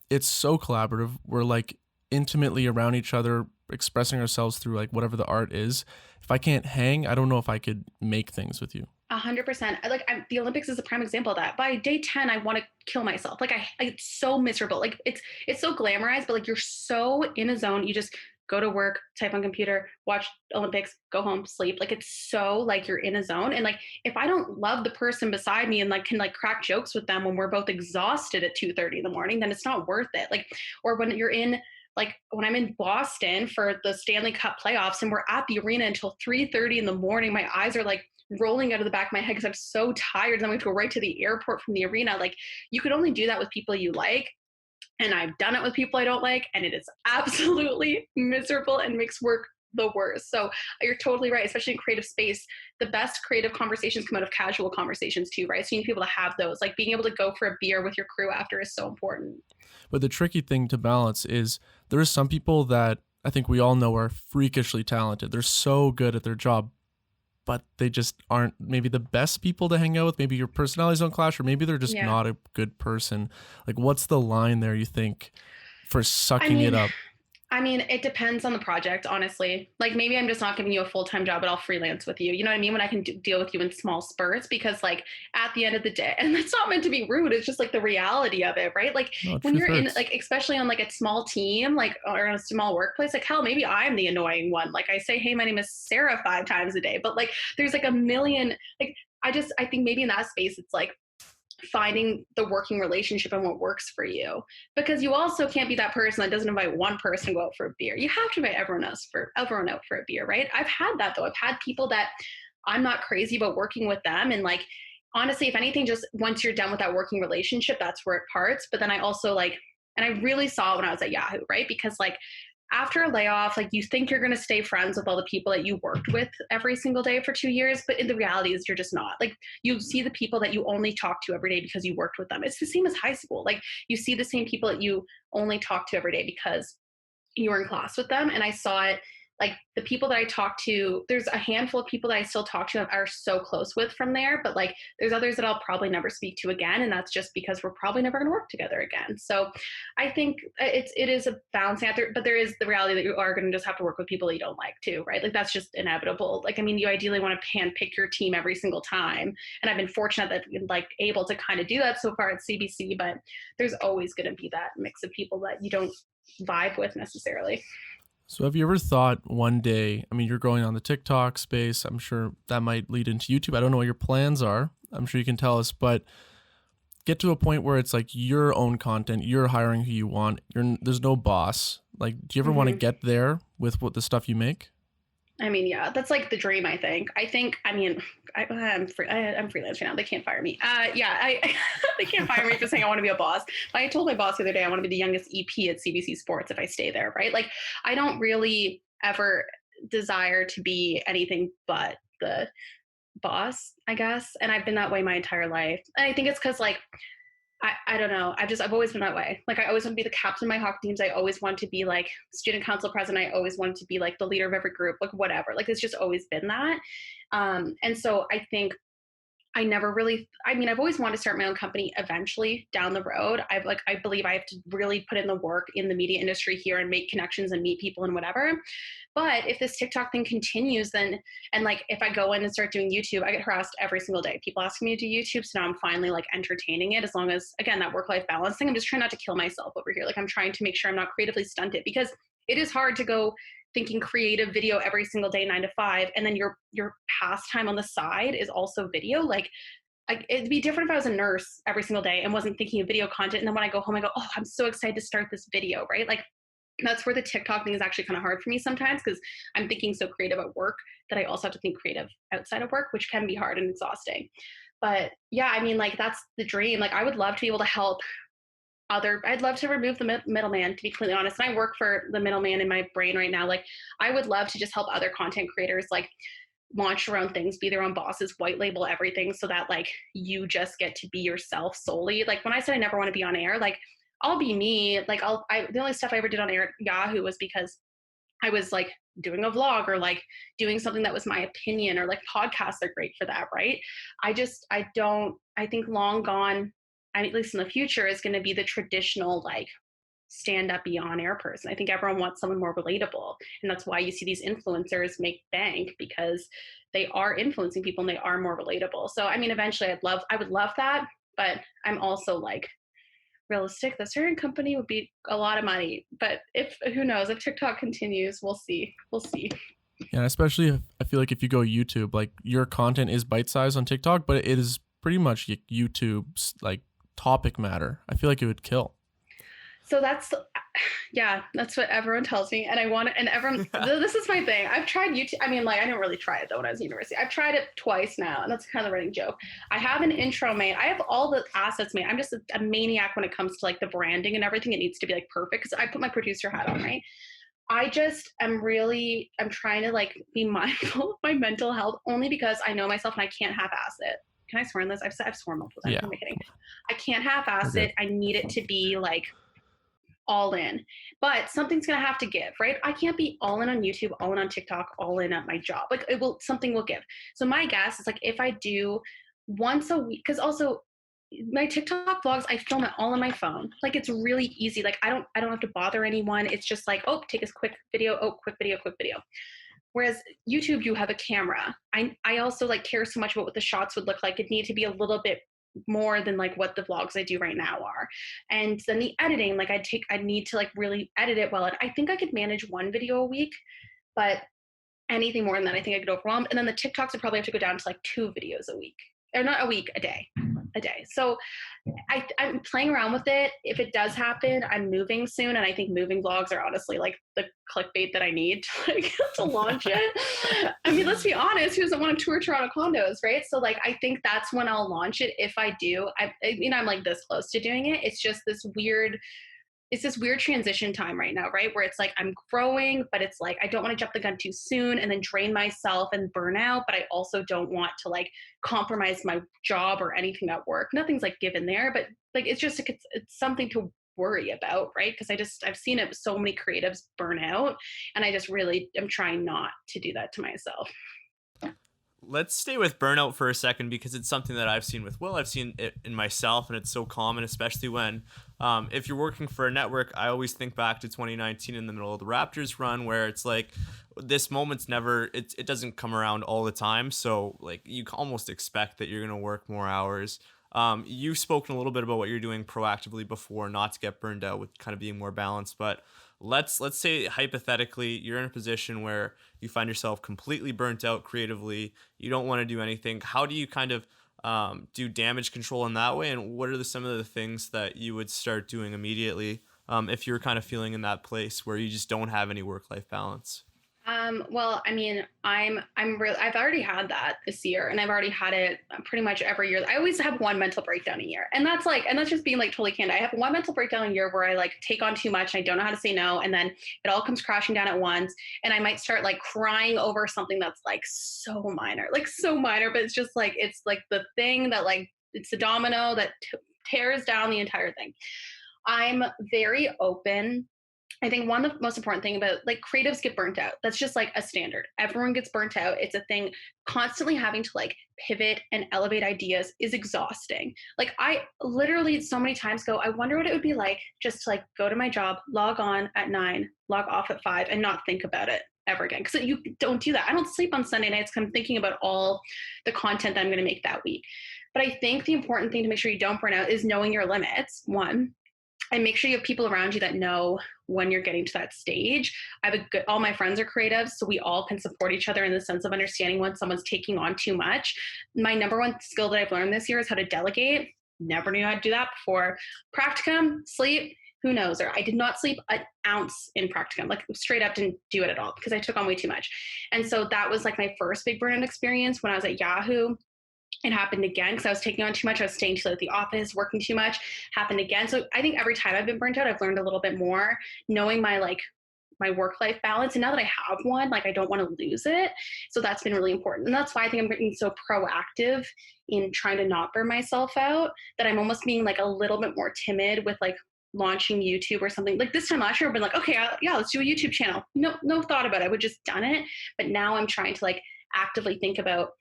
it's so collaborative. We're like intimately around each other, expressing ourselves through like whatever the art is. If I can't hang, I don't know if I could make things with you. 100%. The Olympics is a prime example of that. By day 10, I want to kill myself. It's so miserable. Like it's so glamorized, but like you're so in a zone. You just go to work, type on computer, watch Olympics, go home, sleep. Like it's so like you're in a zone. And like if I don't love the person beside me and like can like crack jokes with them when we're both exhausted at 2:30 in the morning, then it's not worth it. Like, or when you're in like when I'm in Boston for the Stanley Cup playoffs and we're at the arena until 3:30 in the morning, my eyes are like rolling out of the back of my head because I'm so tired and I'm going to go right to the airport from the arena. Like you could only do that with people you like. And I've done it with people I don't like, and it is absolutely miserable and makes work the worst. So you're totally right, especially in creative space. The best creative conversations come out of casual conversations too, right? So you need people to have those. Like being able to go for a beer with your crew after is so important. But the tricky thing to balance is there are some people that I think we all know are freakishly talented. They're so good at their job, but they just aren't maybe the best people to hang out with. Maybe your personalities don't clash, or maybe they're just not a good person. Like, what's the line there, you think, for sucking it up? I mean, it depends on the project, honestly. Like maybe I'm just not giving you a full-time job, but I'll freelance with you. You know what I mean? When I can deal with you in small spurts, because like at the end of the day, and that's not meant to be rude. It's just like the reality of it, right? Like when you're in, like, especially on like a small team, like, or in a small workplace, like hell, maybe I'm the annoying one. Like I say, hey, my name is Sarah 5 times a day, but like, there's like a million, like, I think maybe in that space, it's like, finding the working relationship and what works for you, because you also can't be that person that doesn't invite one person to go out for a beer. You have to invite everyone out for a beer, right? I've had that though. I've had people that I'm not crazy about working with them, and like honestly, if anything, just once you're done with that working relationship, that's where it parts. But then I also like, and I really saw it when I was at Yahoo, right? Because like after a layoff, like you think you're going to stay friends with all the people that you worked with every single day for 2 years, but in the reality is you're just not. Like you see the people that you only talk to every day because you worked with them. It's the same as high school. Like you see the same people that you only talk to every day because you were in class with them. And I saw it like the people that I talk to, there's a handful of people that I still talk to and are so close with from there, but like there's others that I'll probably never speak to again. And that's just because we're probably never going to work together again. So I think it is a balancing act, but there is the reality that you are going to just have to work with people that you don't like too, right? Like that's just inevitable. Like, I mean, you ideally want to hand pick your team every single time. And I've been fortunate that I've been like able to kind of do that so far at CBC, but there's always going to be that mix of people that you don't vibe with necessarily. So have you ever thought one day, I mean, you're growing on the TikTok space, I'm sure that might lead into YouTube. I don't know what your plans are. I'm sure you can tell us, but get to a point where it's like your own content, you're hiring who you want. There's no boss. Like, do you ever want to get there with what the stuff you make? I mean, yeah, that's like the dream, I think. I'm freelance right now. They can't fire me. They can't fire me for saying I want to be a boss. But I told my boss the other day I want to be the youngest EP at CBC Sports if I stay there, right? Like, I don't really ever desire to be anything but the boss, I guess. And I've been that way my entire life. And I think it's because, like, I don't know. I've always been that way. Like I always want to be the captain of my hockey teams. I always want to be like student council president. I always wanted to be like the leader of every group, like whatever. Like it's just always been that. And so I think I've always wanted to start my own company eventually down the road. I believe I have to really put in the work in the media industry here and make connections and meet people and whatever. But if this TikTok thing continues, then, and like, if I go in and start doing YouTube, I get harassed every single day. People asking me to do YouTube. So now I'm finally like entertaining it, as long as, again, that work-life balance thing. I'm just trying not to kill myself over here. Like I'm trying to make sure I'm not creatively stunted, because it is hard to go thinking creative video every single day, 9 to 5. And then your pastime on the side is also video. Like it'd be different if I was a nurse every single day and wasn't thinking of video content. And then when I go home, I go, oh, I'm so excited to start this video, right? Like that's where the TikTok thing is actually kind of hard for me sometimes, because I'm thinking so creative at work that I also have to think creative outside of work, which can be hard and exhausting. But yeah, I mean, like that's the dream. Like I would love to be able to help I'd love to remove the middleman, to be completely honest. And I work for the middleman in my brain right now. Like I would love to just help other content creators like launch their own things, be their own bosses, white label everything, so that like you just get to be yourself solely. Like when I said I never want to be on air, like I'll be me. Like the only stuff I ever did on air at Yahoo was because I was like doing a vlog or like doing something that was my opinion, or like podcasts are great for that, right? I think long gone, at least in the future, is going to be the traditional like stand up be on-air person. I think everyone wants someone more relatable. And that's why you see these influencers make bank, because they are influencing people and they are more relatable. So, I mean, eventually I would love that, but I'm also like realistic. The certain company would be a lot of money, but who knows, if TikTok continues, we'll see. Yeah, especially if, I feel like if you go YouTube, like your content is bite-sized on TikTok, but it is pretty much YouTube's like topic matter. I feel like it would kill. So that's what everyone tells me. And I want to, and everyone, this is my thing. I've tried YouTube. I mean, like, I didn't really try it though when I was in university. I've tried it twice now, and that's kind of the running joke. I have an intro made. I have all the assets made. I'm just a maniac when it comes to like the branding and everything. It needs to be like perfect, because I put my producer hat on, right? I'm trying to like be mindful of my mental health, only because I know myself and I can't half-ass it. Can I swear on this? I've sworn multiple times. Yeah. I'm kidding. I can't half-ass it. I need it to be like all in, but something's gonna have to give, right? I can't be all in on YouTube, all in on TikTok, all in at my job. Like something will give. So my guess is like, if I do once a week, because also my TikTok vlogs, I film it all on my phone. Like, it's really easy. Like, I don't have to bother anyone. It's just like, oh, take a quick video. Oh, quick video. Whereas YouTube, you have a camera. I also like care so much about what the shots would look like. It need to be a little bit more than like what the vlogs I do right now are. And then the editing, like I need to like really edit it well. And I think I could manage one video a week, but anything more than that, I think I get overwhelmed. And then the TikToks would probably have to go down to like 2 videos a week, or not a week, a day. So I'm playing around with it. If it does happen, I'm moving soon. And I think moving vlogs are honestly like the clickbait that I need to, like, to launch it. I mean, let's be honest, who doesn't want to tour Toronto condos, right? So like, I think that's when I'll launch it. If I do, I'm like this close to doing it. It's just this weird transition time right now, right? Where it's like, I'm growing, but it's like, I don't want to jump the gun too soon and then drain myself and burn out. But I also don't want to like compromise my job or anything at work. Nothing's like given there, but like, it's just, it's something to worry about, right? Because I've seen it, so many creatives burn out, and I just really am trying not to do that to myself. Let's stay with burnout for a second, because it's something that I've seen with Will. I've seen it in myself, and it's so common, especially when if you're working for a network. I always think back to 2019 in the middle of the Raptors run, where it's like this moment's never, it doesn't come around all the time. So like, you almost expect that you're going to work more hours. You've spoken a little bit about what you're doing proactively before, not to get burned out, with kind of being more balanced. But let's say hypothetically you're in a position where you find yourself completely burnt out creatively. You don't want to do anything. How do you kind of do damage control in that way? And what are some of the things that you would start doing immediately if you're kind of feeling in that place where you just don't have any work-life balance? Well, I mean, I've already had that this year, and I've already had it pretty much every year. I always have one mental breakdown a year. And that's just being like totally candid. I have one mental breakdown a year where I like take on too much and I don't know how to say no. And then it all comes crashing down at once. And I might start like crying over something that's like so minor, but it's just like, it's like the thing that like, it's the domino that tears down the entire thing. I'm very open. I think one of the most important thing about like creatives get burnt out. That's just like a standard. Everyone gets burnt out. It's a thing. Constantly having to like pivot and elevate ideas is exhausting. Like, I literally so many times go, I wonder what it would be like just to like go to my job, log on at 9, log off at 5, and not think about it ever again. Because you don't do that. I don't sleep on Sunday nights because I'm thinking about all the content that I'm going to make that week. But I think the important thing to make sure you don't burn out is knowing your limits, one. And make sure you have people around you that know when you're getting to that stage. All my friends are creatives, so we all can support each other in the sense of understanding when someone's taking on too much. My number one skill that I've learned this year is how to delegate. Never knew how to do that before. Practicum, sleep, who knows? Or I did not sleep an ounce in practicum, like straight up didn't do it at all because I took on way too much. And so that was like my first big burnout experience when I was at Yahoo. It happened again because I was taking on too much. I was staying too late at the office, working too much. Happened again. So I think every time I've been burnt out, I've learned a little bit more, knowing my work-life balance. And now that I have one, like I don't want to lose it. So that's been really important. And that's why I think I'm being so proactive in trying to not burn myself out, that I'm almost being like a little bit more timid with like launching YouTube or something. Like this time last year, I've been like, okay, let's do a YouTube channel. No thought about it. I would just done it. But now I'm trying to like actively think about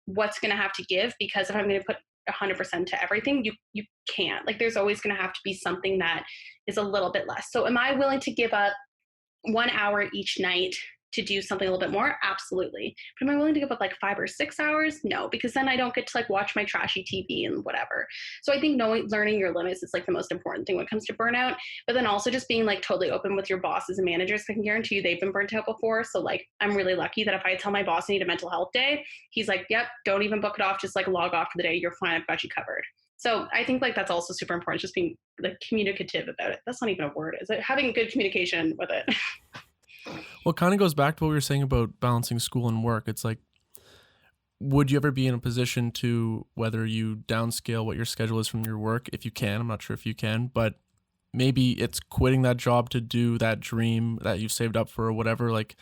what's going to have to give, because if I'm going to put 100% to everything, you can't. Like there's always going to have to be something that is a little bit less. So am I willing to give up 1 hour each night to do something a little bit more? Absolutely. But am I willing to give up like 5 or 6 hours? No, because then I don't get to like watch my trashy TV and whatever. So I think learning your limits is like the most important thing when it comes to burnout. But then also just being like totally open with your bosses and managers. I can guarantee you they've been burnt out before. So like I'm really lucky that if I tell my boss I need a mental health day, he's like, yep, don't even book it off. Just like log off for the day. You're fine. I've got you covered. So I think like that's also super important, just being like communicative about it. That's not even a word, is it? Having good communication with it. Well, it kind of goes back to what we were saying about balancing school and work. It's like, would you ever be in a position to, whether you downscale what your schedule is from your work, if you can, I'm not sure if you can, but maybe it's quitting that job to do that dream that you've saved up for or whatever. Like,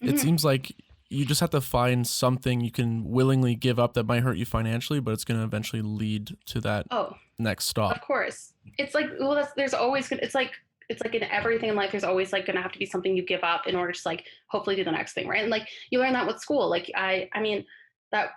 it seems like you just have to find something you can willingly give up that might hurt you financially, but it's going to eventually lead to that next stop. Of course. It's like, well, there's always, it's like in everything in life, there's always like going to have to be something you give up in order to like hopefully do the next thing, right? And like you learn that with school. Like I mean that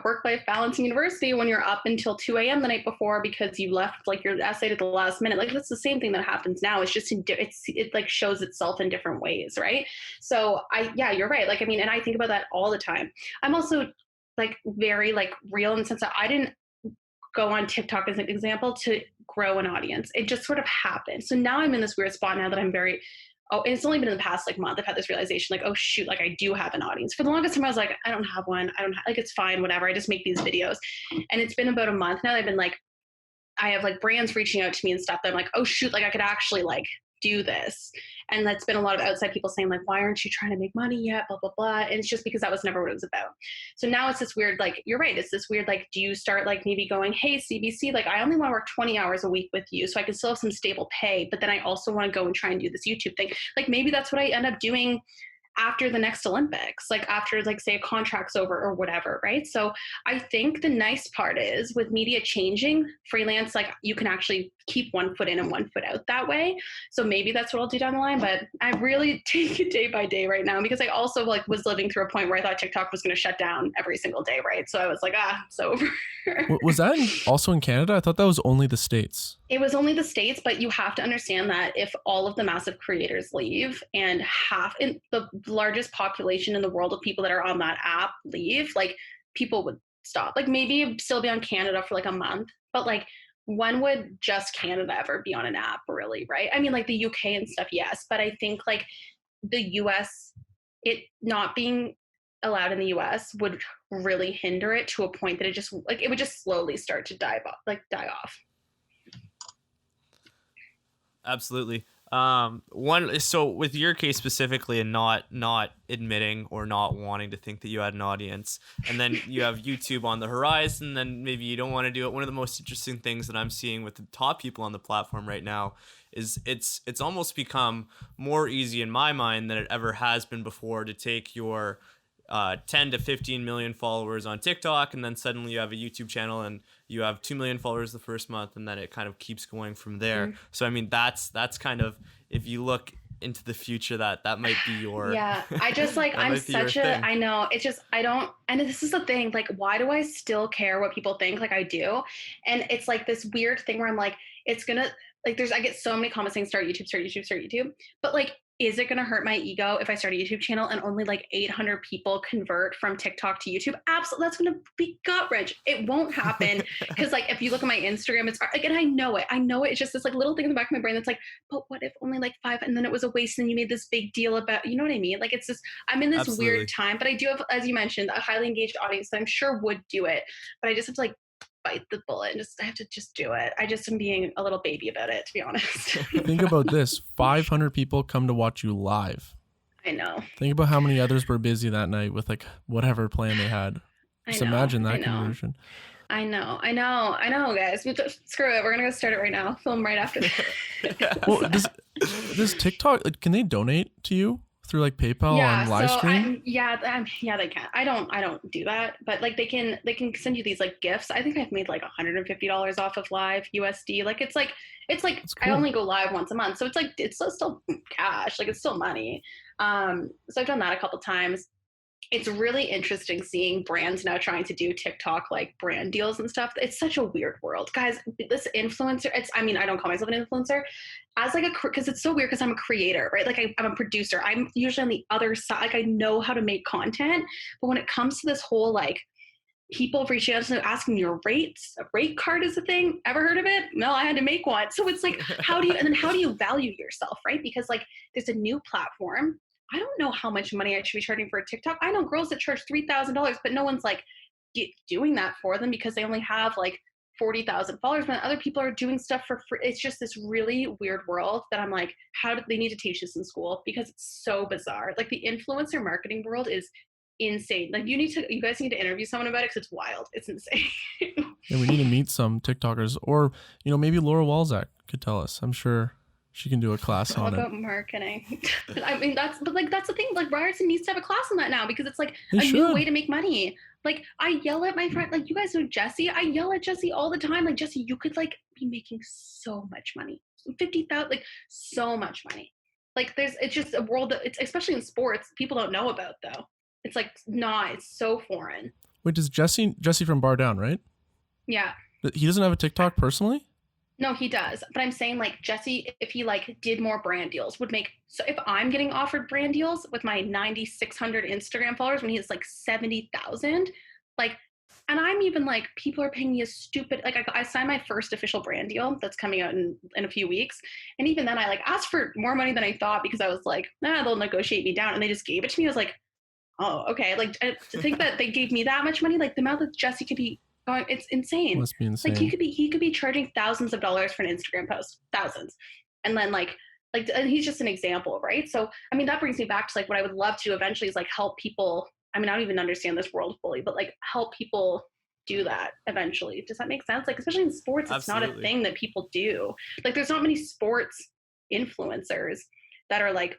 work-life balance in university, when you're up until 2 a.m. the night before because you left like your essay to the last minute, like that's the same thing that happens now. It's just it like shows itself in different ways, right? So you're right. Like I mean, and I think about that all the time. I'm also like very like real in the sense that I didn't go on TikTok as an example to grow an audience. It just sort of happened. So now I'm in this weird spot now that I'm very, and it's only been in the past like month, I've had this realization like, oh shoot, like I do have an audience. For the longest time I was like, I don't have one. Like, it's fine, whatever. I just make these videos. And it's been about a month now. I've been like, I have like brands reaching out to me and stuff that I'm like, oh shoot, like I could actually like do this. And that's been a lot of outside people saying like, why aren't you trying to make money yet? Blah, blah, blah. And it's just because that was never what it was about. So now it's this weird, like, you're right. It's this weird, like, do you start like maybe going, hey, CBC, like I only want to work 20 hours a week with you so I can still have some stable pay, but then I also want to go and try and do this YouTube thing. Like maybe that's what I end up doing after the next Olympics, like after like say a contract's over or whatever, right? So I think the nice part is with media changing, freelance, like you can actually keep one foot in and one foot out that way. So maybe that's what I'll do down the line, but I really take it day by day right now because I also like was living through a point where I thought TikTok was going to shut down every single day, right? So I was like, it's over. Was that also in Canada? I thought that was only the States. It was only the States, but you have to understand that if all of the massive creators leave and half in the largest population in the world of people that are on that app leave, like people would stop. Like maybe still be on Canada for like a month, but like when would just Canada ever be on an app really, right? I mean like the UK and stuff, yes, but I think like the US, it not being allowed in the US would really hinder it to a point that it would just slowly start to die off. Absolutely. So with your case specifically and not admitting or not wanting to think that you had an audience, and then you have YouTube on the horizon, then maybe you don't want to do it. One of the most interesting things that I'm seeing with the top people on the platform right now is it's almost become more easy in my mind than it ever has been before to take your 10 to 15 million followers on TikTok, and then suddenly you have a YouTube channel and you have 2 million followers the first month, and then it kind of keeps going from there. Mm-hmm. So I mean that's kind of, if you look into the future, that might be your I just like I'm such a I know, it's just I don't, and this is the thing, like why do I still care what people think? Like I do, and it's like this weird thing where I'm like, it's gonna like I get so many comments saying start YouTube, but like is it going to hurt my ego if I start a YouTube channel and only like 800 people convert from TikTok to YouTube? Absolutely. That's going to be gut wrench. It won't happen because like if you look at my Instagram, it's like, and I know it. It's just this like little thing in the back of my brain that's like, but what if only like 5 and then it was a waste and you made this big deal about, you know what I mean? Like it's just, I'm in this Absolutely. Weird time, but I do have, as you mentioned, a highly engaged audience that I'm sure would do it, but I just have to like bite the bullet and I have to just do it. I just am being a little baby about it, to be honest. Think about this. 500 people come to watch you live. I know. Think about how many others were busy that night with like whatever plan they had. Just imagine that conversion. I know, guys. Screw it. We're going to go start it right now. Film right after that. Well, does TikTok, like, can they donate to you through like PayPal and live stream? Yeah, they can. I don't do that, but like they can send you these like gifts. I think I've made like $150 off of live USD. Like it's like cool. I only go live once a month, so it's like it's still cash. Like it's still money. So I've done that a couple times. it's really interesting seeing brands now trying to do TikTok like brand deals and stuff. It's such a weird world, guys. This influencer, I don't call myself an influencer as like because it's so weird because I'm a creator, right? Like I'm a producer. I'm usually on the other side. Like I know how to make content, but when it comes to this whole like people reaching out to asking your rates, a rate card is a thing. Ever heard of it? No, I had to make one. So it's like, how do you value yourself, right? Because like there's a new platform. I don't know how much money I should be charging for a TikTok. I know girls that charge $3,000, but no one's like doing that for them because they only have like 40,000 followers, but other people are doing stuff for free. It's just this really weird world that I'm like, how do they need to teach this in school? Because it's so bizarre. Like the influencer marketing world is insane. Like you guys need to interview someone about it because it's wild. It's insane. Yeah, we need to meet some TikTokers, or maybe Laura Walzak could tell us. I'm sure she can do a class on it. About marketing. I mean, that's the thing. Like Ryerson needs to have a class on that now because it's like They new should. way to make money. Like I yell at my friend, like you guys know Jesse. I yell at Jesse all the time. Like Jesse, you could like be making so much money, 50,000, like so much money. Like it's just a world that it's especially in sports people don't know about though. It's like it's so foreign. Wait, does Jesse from Bar Down, right? Yeah. He doesn't have a TikTok personally? No, he does. But I'm saying like Jesse, if he like did more brand deals, would make, so if I'm getting offered brand deals with my 9,600 Instagram followers when he has like 70,000, like, and I'm even like, people are paying me a stupid, like I signed my first official brand deal that's coming out in a few weeks. And even then I like asked for more money than I thought because I was like, they'll negotiate me down. And they just gave it to me. I was like, oh, okay. Like to think that they gave me that much money, like the amount that Jesse could be going, it's insane. Must be insane. Like he could be charging thousands of dollars for an Instagram post, thousands. And then like and he's just an example, right? So, I mean, that brings me back to like what I would love to do eventually is like help people. I mean, I don't even understand this world fully, but like help people do that eventually. Does that make sense? Like, especially in sports, it's Absolutely. not a thing that people do. Like, there's not many sports influencers that are like,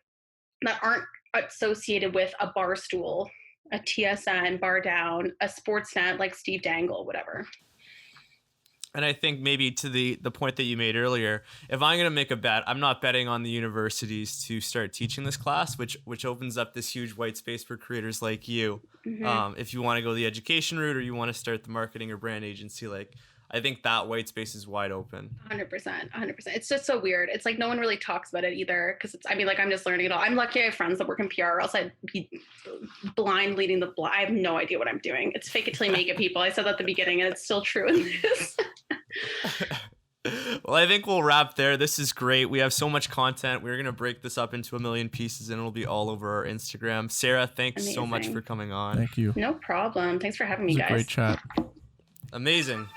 that aren't associated with a Barstool, a TSN, Bar Down, a Sportsnet, like Steve Dangle, whatever. And I think maybe to the point that you made earlier, if I'm going to make a bet, I'm not betting on the universities to start teaching this class, which opens up this huge white space for creators like you. Mm-hmm. If you want to go the education route or you want to start the marketing or brand agency, like I think that white space is wide open. 100%. It's just so weird. It's like no one really talks about it either because it's, I mean, like I'm just learning it all. I'm lucky I have friends that work in PR or else I'd be blind leading the blind. I have no idea what I'm doing. It's fake it till you make it, people. I said that at the beginning and it's still true in this. Well, I think we'll wrap there. This is great. We have so much content. We're going to break this up into a million pieces and it'll be all over our Instagram. Sarah, thanks so much for coming on. Thank you. No problem. Thanks for having me, It was guys. a great chat. Amazing.